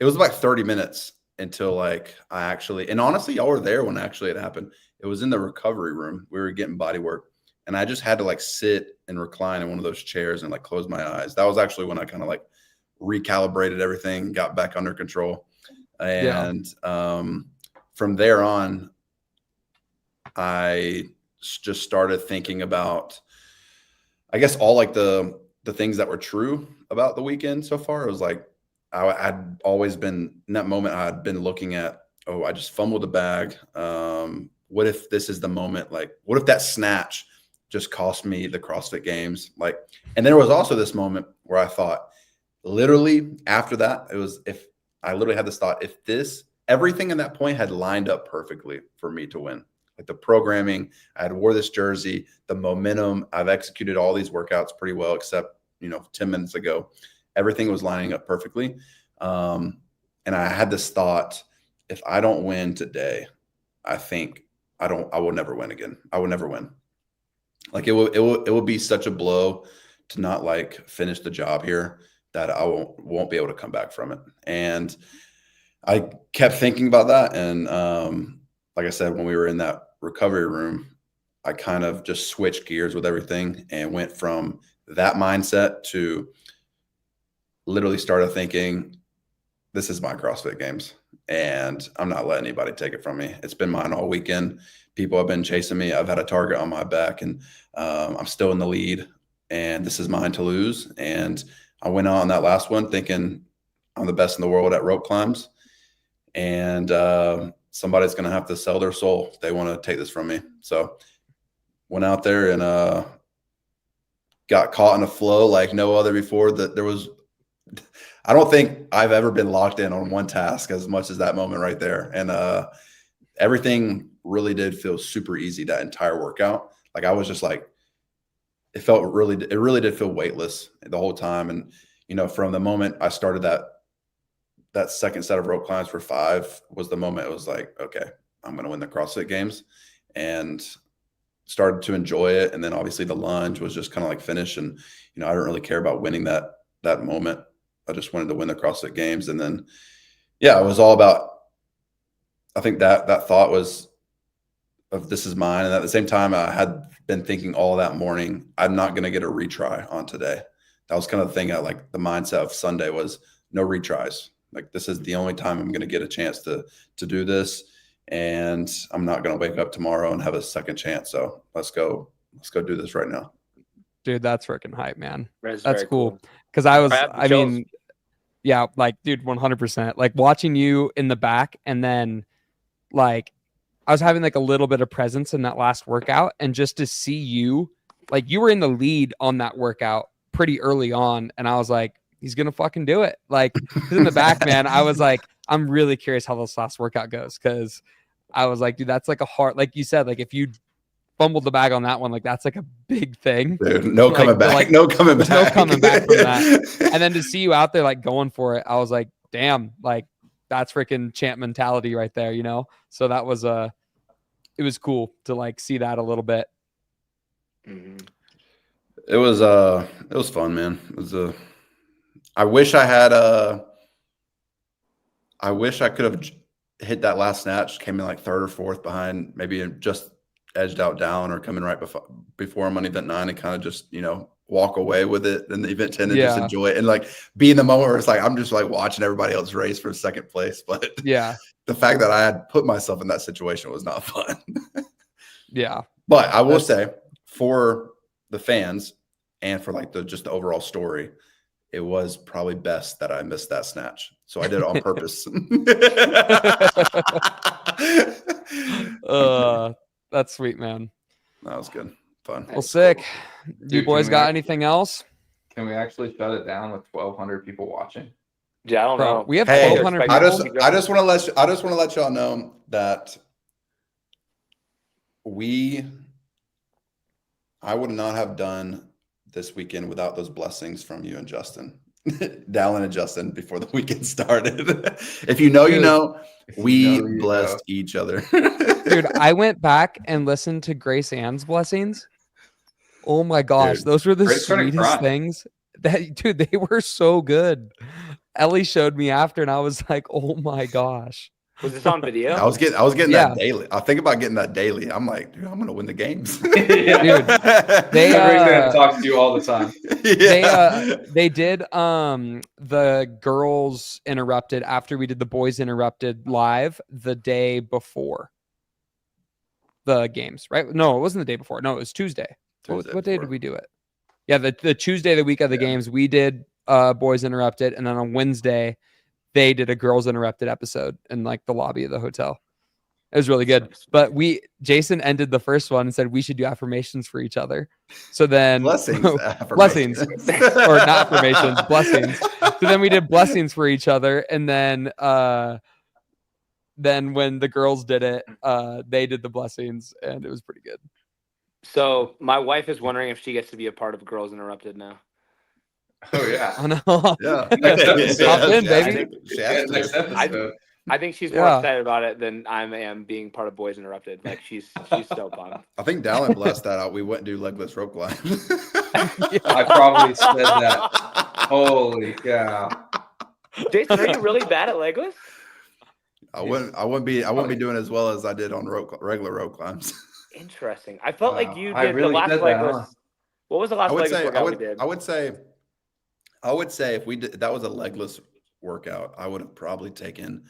was about 30 minutes until like I actually, and honestly, y'all were there when actually it happened. It was in the recovery room. We were getting body work. And I just had to like sit and recline in one of those chairs and like close my eyes. That was actually when I kind of like recalibrated everything, got back under control. And from there on, I just started thinking about, I guess, all like the things that were true about the weekend so far. It was like, I'd always been in that moment. I'd been looking at, oh, I just fumbled the bag. What if this is the moment? Like, what if that snatch just cost me the CrossFit Games? Like, and there was also this moment where I thought, literally after that, it was, if I literally had this thought, if this, everything in that point had lined up perfectly for me to win, like the programming, I had wore this jersey, the momentum, I've executed all these workouts pretty well, except, 10 minutes ago, everything was lining up perfectly. And I had this thought, if I don't win today, I think I will never win again. I will never win. Like it will be such a blow to not like finish the job here that I won't be able to come back from it. And I kept thinking about that. And like I said, when we were in that recovery room, I kind of just switched gears with everything and went from that mindset to literally started thinking, this is my CrossFit Games and I'm not letting anybody take it from me. It's been mine all weekend. People have been chasing me. I've had a target on my back and I'm still in the lead and this is mine to lose. And I went on that last one thinking I'm the best in the world at rope climbs. And somebody's going to have to sell their soul if they want to take this from me. So went out there and got caught in a flow like no other before. That there was, I don't think I've ever been locked in on one task as much as that moment right there. And everything really did feel super easy that entire workout. Like I was just like, it really did feel weightless the whole time. And, from the moment I started that second set of rope climbs for 5 was the moment it was like, okay, I'm going to win the CrossFit Games, and started to enjoy it. And then obviously the lunge was just kind of like finish. And, I don't really care about winning that moment. I just wanted to win the CrossFit Games. And then, yeah, it was all about, I think that thought was of this is mine. And at the same time, I had been thinking all that morning, I'm not going to get a retry on today. That was kind of the thing. Like the mindset of Sunday was no retries. Like this is the only time I'm going to get a chance to do this. And I'm not going to wake up tomorrow and have a second chance. So let's go do this right now. Dude, that's freaking hype, man. That's cool. Cause I mean, yeah, like dude, 100%, like watching you in the back. And then like, I was having like a little bit of presence in that last workout, and just to see you, like you were in the lead on that workout pretty early on. And I was like, he's going to fucking do it. Like, cause in the back, man, I was like, I'm really curious how this last workout goes. Cause I was like, dude, that's like a hard, like you said, like if you fumbled the bag on that one, like that's like a big thing. Dude, no coming back. No coming back. No coming back from that. And then to see you out there, like going for it, I was like, damn, like that's freaking champ mentality right there, So that was it was cool to like see that a little bit. It was fun, man. It was I wish I had I wish I could have hit that last snatch, came in like third or fourth behind, maybe just edged out down or coming right before I'm on event 9 and kind of just, walk away with it in the event 10 and just enjoy it and like be in the moment where it's like I'm just like watching everybody else race for second place. But the fact that I had put myself in that situation was not fun. But I will say for the fans and for like just the overall story, it was probably best that I missed that snatch. So I did it on purpose. That's sweet, man. That was good. Fun. Well, sick. Cool. You boys got anything else? Can we actually shut it down with 1,200 people watching? Yeah, I don't know. We have 1,200 people. I just want to let y'all know that I would not have done this weekend without those blessings from you and Justin. Dallin and Justin before the weekend started. If you know, you know. We blessed each other. Dude, I went back and listened to Grace Ann's blessings. Oh my gosh, those were the sweetest things. Dude, they were so good. Ellie showed me after, and I was like, "Oh my gosh!" Was this on video? I was getting that daily. I think about getting that daily. I'm like, dude, I'm gonna win the games. Dude, they gonna talk to you all the time. They did the girls interrupted after we did the boys interrupted live the day before the games, right? No, it wasn't the day before. No, it was Tuesday. What day did we do it? Yeah, the Tuesday, the week of the games, we did boys interrupted, and then on Wednesday they did a girls interrupted episode in like the lobby of the hotel. It was really good. But Jayson ended the first one and said we should do affirmations for each other. So then blessings or not affirmations, blessings. So then we did blessings for each other, and then when the girls did it, they did the blessings, and it was pretty good. So my wife is wondering if she gets to be a part of Girls Interrupted now. Oh yeah. I know. Yeah. Hop in, baby. I think she's more excited about it than I am being part of Boys Interrupted. Like she's so pumped. I think Dallin blessed that out. We wouldn't do legless rope climb. I probably said that. Holy cow. Jayson, are you really bad at legless? I wouldn't be doing as well as I did on regular rope climbs. Interesting. I felt like you did the last legless. What was the last legless workout we did? I would say if we did that was a legless workout, I would have probably taken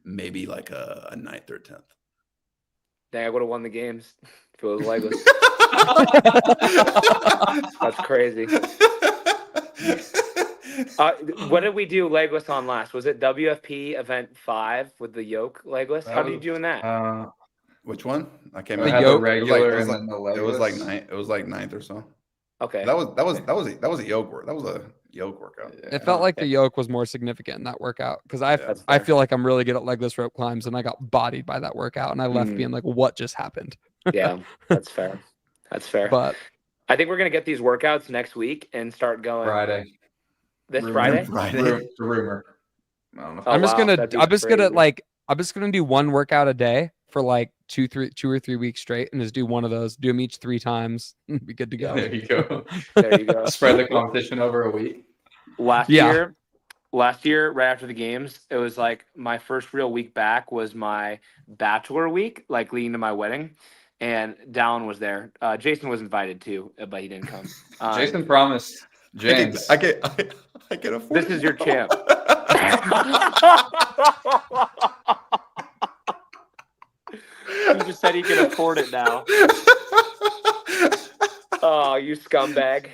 maybe like a 9th or 10th. Dang, I would have won the games if it was legless. That's crazy. What did we do legless on last? Was it WFP event 5 with the yoke legless? How did you do in that? Which one? I can't remember. The regular and then the legless. It was like 9th. It was like 9th or so. Okay. That was a yoke work. That was a yoke workout. Yeah. It felt like the yoke was more significant in that workout because I feel like I'm really good at legless rope climbs, and I got bodied by that workout, and I left being like, "What just happened?" Yeah, that's fair. That's fair. But I think we're gonna get these workouts next week and start going Friday. This Friday. Rumor. I don't know. I'm just gonna do one workout a day for like 2 or 3 weeks straight, and just do one of those. Do them each 3 times. Be good to go. There you go. There you go. Spread the competition over a week. Last year, right after the games, it was like my first real week back was my bachelor week, like leading to my wedding, and Dallin was there. Jayson was invited too, but he didn't come. Jayson promised James. I can afford. This is your champ. He just said he can afford it now. Oh, you scumbag.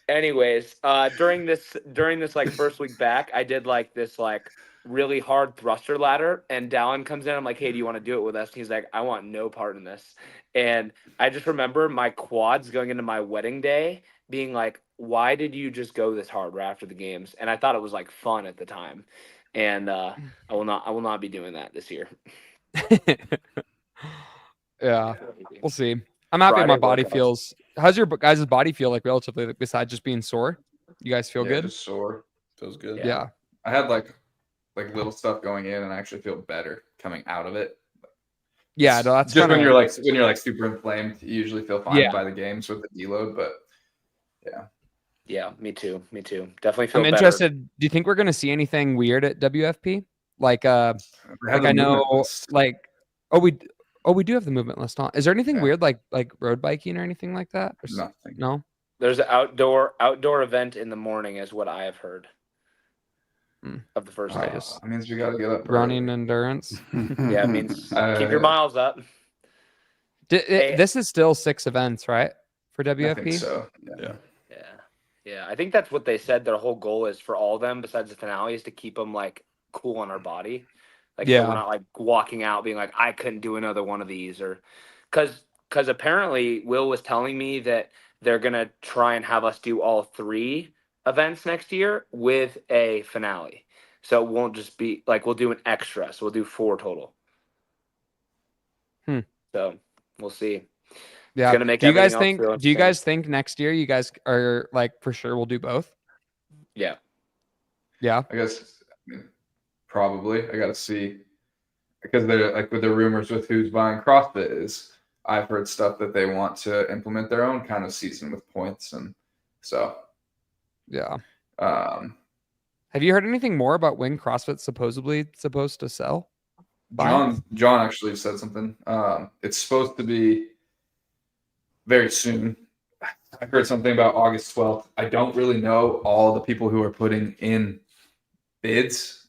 Anyways, during this like first week back, I did like this like really hard thruster ladder, and Dallin comes in. I'm like, hey, do you want to do it with us? And he's like, I want no part in this. And I just remember my quads going into my wedding day being like, why did you just go this hard right after the games? And I thought it was like fun at the time. And I will not be doing that this year. Yeah, we'll see. I'm happy my body feels. How's your guys' body feel like relatively, like, besides just being sore? You guys feel good? Just sore. Feels good. Yeah. I had like little stuff going in, and I actually feel better coming out of it. Yeah, no, that's just when you're like super inflamed. You usually feel fine by the games with the deload, but yeah. Yeah, me too. Me too. Definitely feel I'm better. interested. Do you think we're going to see anything weird at WFP? Like They have like the I movement know, list. like we do have the movement list on. Is there anything Yeah. weird like road biking or anything like that? Or Nothing. No. There's an outdoor event in the morning, is what I have heard of the first day. just That means we got to get up running early. endurance. Yeah, it means keep your miles up. This is still 6 events, right? For WFP? I think so. Yeah. Yeah. I think that's what they said. Their whole goal is for all of them, besides the finale, is to keep them like cool on our body. Like, so Yeah. we're not like walking out being like, I couldn't do another one of these, or because apparently Will was telling me that they're gonna try and have us do all 3 events next year with a finale. So it won't just be like we'll do an extra. So we'll do 4 total. So we'll see. Yeah. It's gonna make do you guys everything else think? feel Do you interesting. guys think next year you guys are like for sure we'll do both? Yeah. Yeah. I guess probably. I got to see because they're like with the rumors with who's buying CrossFit is. I've heard stuff that they want to implement their own kind of season with points, and so Yeah. um, Have you heard anything more about when CrossFit's supposedly supposed to sell? John actually said something. It's supposed to be very soon. I heard something about August 12th. I don't really know all the people who are putting in bids.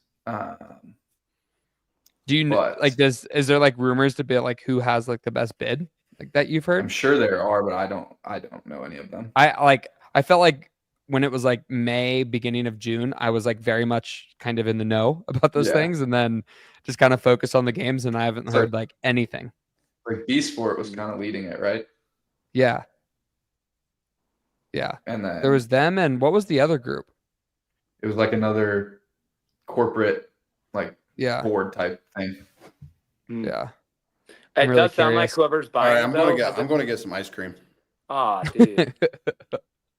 Do you know, But- like is there like rumors to be like who has like the best bid like that you've heard? I'm sure there are, but I don't know any of them. I felt like when it was like May, beginning of June, I was like very much kind of in the know about those Yeah. things, and then just kind of focused on the games, and I haven't It's heard like anything. Like B Sport was kind of leading it, right? Yeah. And then There was them, and what was the other group? it was like another corporate like Yeah. board type thing. Yeah. It I'm really does sound like curious. whoever's All buying. right, I'm going to get some ice cream. Ah, dude.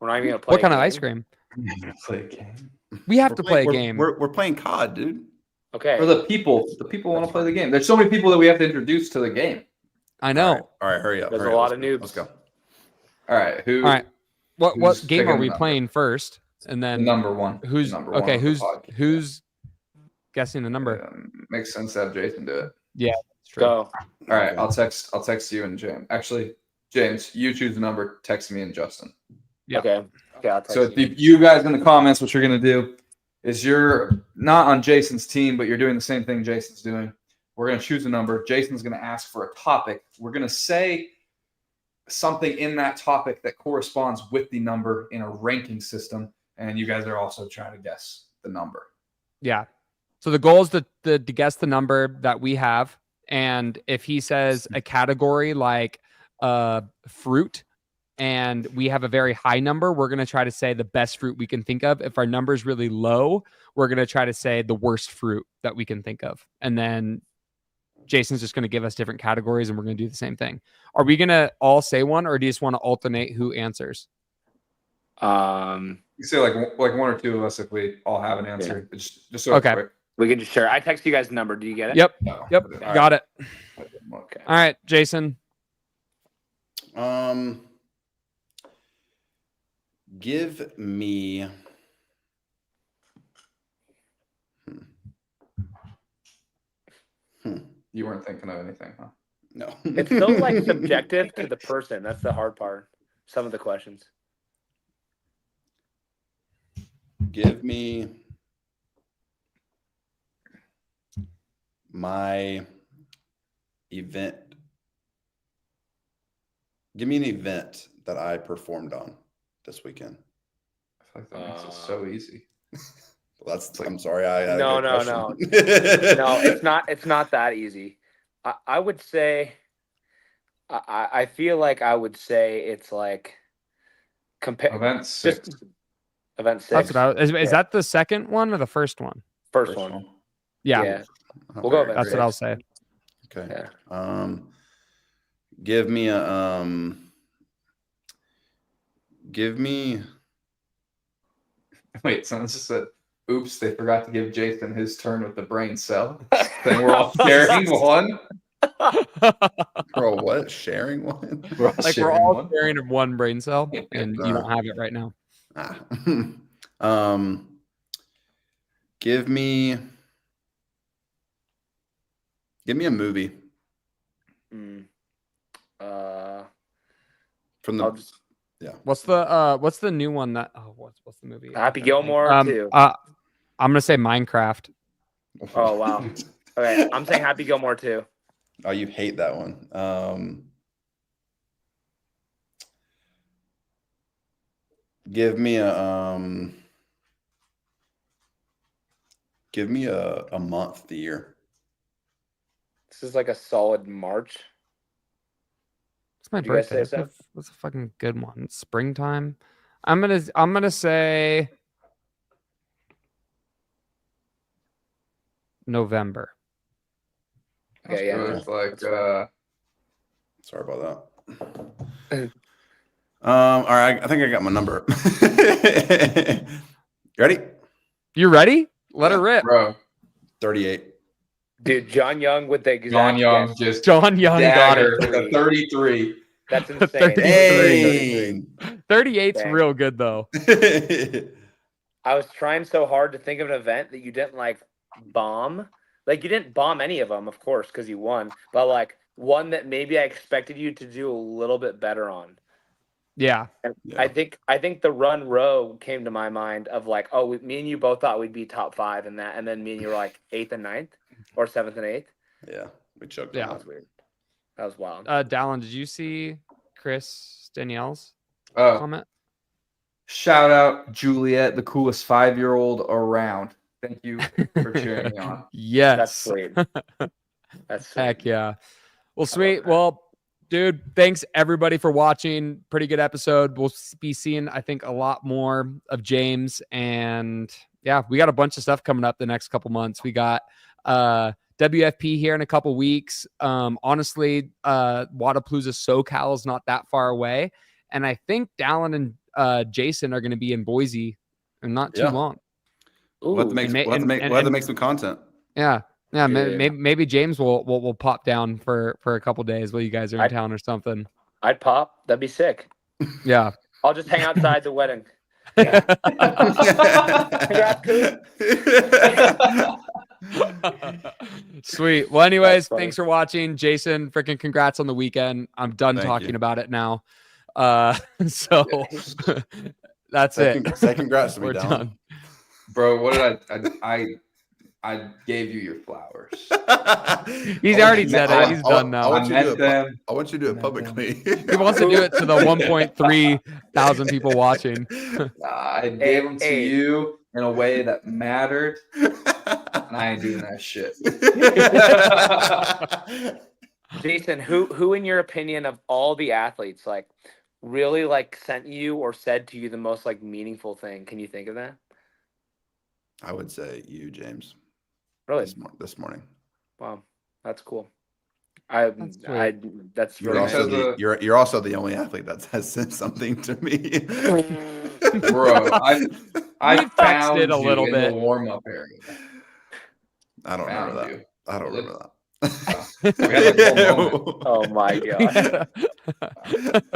We're not even gonna play. What kind of a ice game? cream? I'm gonna play a game. We have to play a game. We're playing COD, dude. Okay. For the people want to play the game. There's so many people that we have to introduce to the game. I know. All right, hurry up. There's hurry a up. lot of Let's noobs. go. Let's go. All right, All right. What who's game picking are the we number? playing first? And then Number one. who's number one okay? of the Who's podcast. who's guessing the number? Makes sense to have Jason do it. It's true. Go. All right, I'll text you and James. Actually, James, you choose the number. Text me and Justin. Yeah. Okay. I'll text So you. if you guys in the comments, what you're gonna do is you're not on Jason's team, but you're doing the same thing Jason's doing. We're gonna choose a number. Jason's gonna ask for a topic. We're gonna say something in that topic that corresponds with the number in a ranking system, and you guys are also trying to guess the number. Yeah. So the goal is to guess the number that we have, and if he says a category like fruit, and we have a very high number, we're going to try to say the best fruit we can think of. If our number is really low, we're going to try to say the worst fruit that we can think of. And then Jason's just going to give us different categories, and we're going to do the same thing. Are we going to all say one, or do you just want to alternate who answers? You say like one or two of us if we all have an answer. Yeah. Just so Okay. Quick. We can just share. I text you guys the number. Do you get it? Yep. No, Yep. all Got it. Okay. All right, Jason. Give me. You weren't thinking of anything, huh? No. It's so like subjective to the person. That's the hard part. Some of the questions. Give me my event. Give me an event that I performed on this weekend. I feel like that makes it so easy. Well, that's. I'm sorry. I had No. a good No, question. it's not that easy. I would say. I feel like I would say it's like compare Event 6. event 6. That's what is that the second one or the first one? First one. Yeah. We'll go event That's what I'll say. Okay. Yeah. Give me a Give me. Wait, someone just said, "Oops, they forgot to give Jason his turn with the brain cell." Then we're all sharing one. Bro, what? Sharing one? We're all Like sharing we're all one. sharing one brain cell, Yeah. and you don't have it right now. Give me a movie from the I'll just What's the new one that? Oh, what's the movie? Happy Gilmore too. I'm gonna say Minecraft. Oh wow. Okay, I'm saying Happy Gilmore too. Oh, you hate that one. Give me a month, the year. This is like a solid March. It's my Did you guys birthday. say so? That's a fucking good one. It's springtime. I'm gonna say November. Okay, yeah. It's like That's fine. Sorry about that. All right, I think I got my number. Ready? You ready? Let her rip. bro. 38. Dude, John Young with the exact John Young guess. just John Young got dagger it. with a 33. That's insane. 33. Dang. 38's Dang. real good though. I was trying so hard to think of an event that you didn't like bomb. Like you didn't bomb any of them, of course, because you won. But like one that maybe I expected you to do a little bit better on. Yeah. And Yeah. I think the run row came to my mind of like, oh, me and you both thought we'd be top 5 in that, and then me and you were like 8th and 9th or 7th and 8th. Yeah, we choked. Yeah. on That was weird. That was wild. Dallin, did you see Chris Danielle's Oh, comment? shout out Juliet, the coolest 5-year-old around. Thank you for cheering me on. Yes. That's sweet. That's sweet. Heck yeah. Well, sweet. Well, dude, thanks everybody for watching. Pretty good episode. We'll be seeing, I think, a lot more of James. And yeah, we got a bunch of stuff coming up the next couple months. We got WFP here in a couple weeks. Honestly, Wadapalooza SoCal is not that far away. And I think Dallin and Jayson are going to be in Boise in not too long. We'll have to make some content. Yeah. Yeah, maybe James will pop down for a couple days while you guys are in town or something. I'd pop. That'd be sick. Yeah. I'll just hang outside the wedding. Sweet. Well, anyways, thanks for watching. Jayson, freaking congrats on the weekend. I'm done talking about it now. So that's it. Say congrats to me, We're done. Bro, what did I gave you your flowers. He's already said it. He's done now. I want you to do it publicly. He wants to do it to the 1.3 thousand people watching. I gave them to you in a way that mattered, and I ain't doing that shit. Jayson, who in your opinion of all the athletes like really like sent you or said to you the most like meaningful thing? Can you think of that? I would say you, James. Really? This morning. Wow, that's cool. That's you're also the only athlete that has said something to me. Bro, I found it a little in bit. The warm-up area. I don't remember that. I don't remember that. We had like one moment. Oh my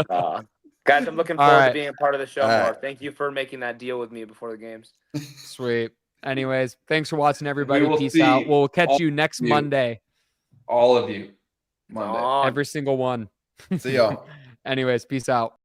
god. Guys, I'm looking forward to being a part of the show more. Thank you for making that deal with me before the games. Sweet. Anyways, thanks for watching, everybody. Peace out. We'll catch you next Monday. All of you. Monday. Every single one. See y'all. Anyways, peace out.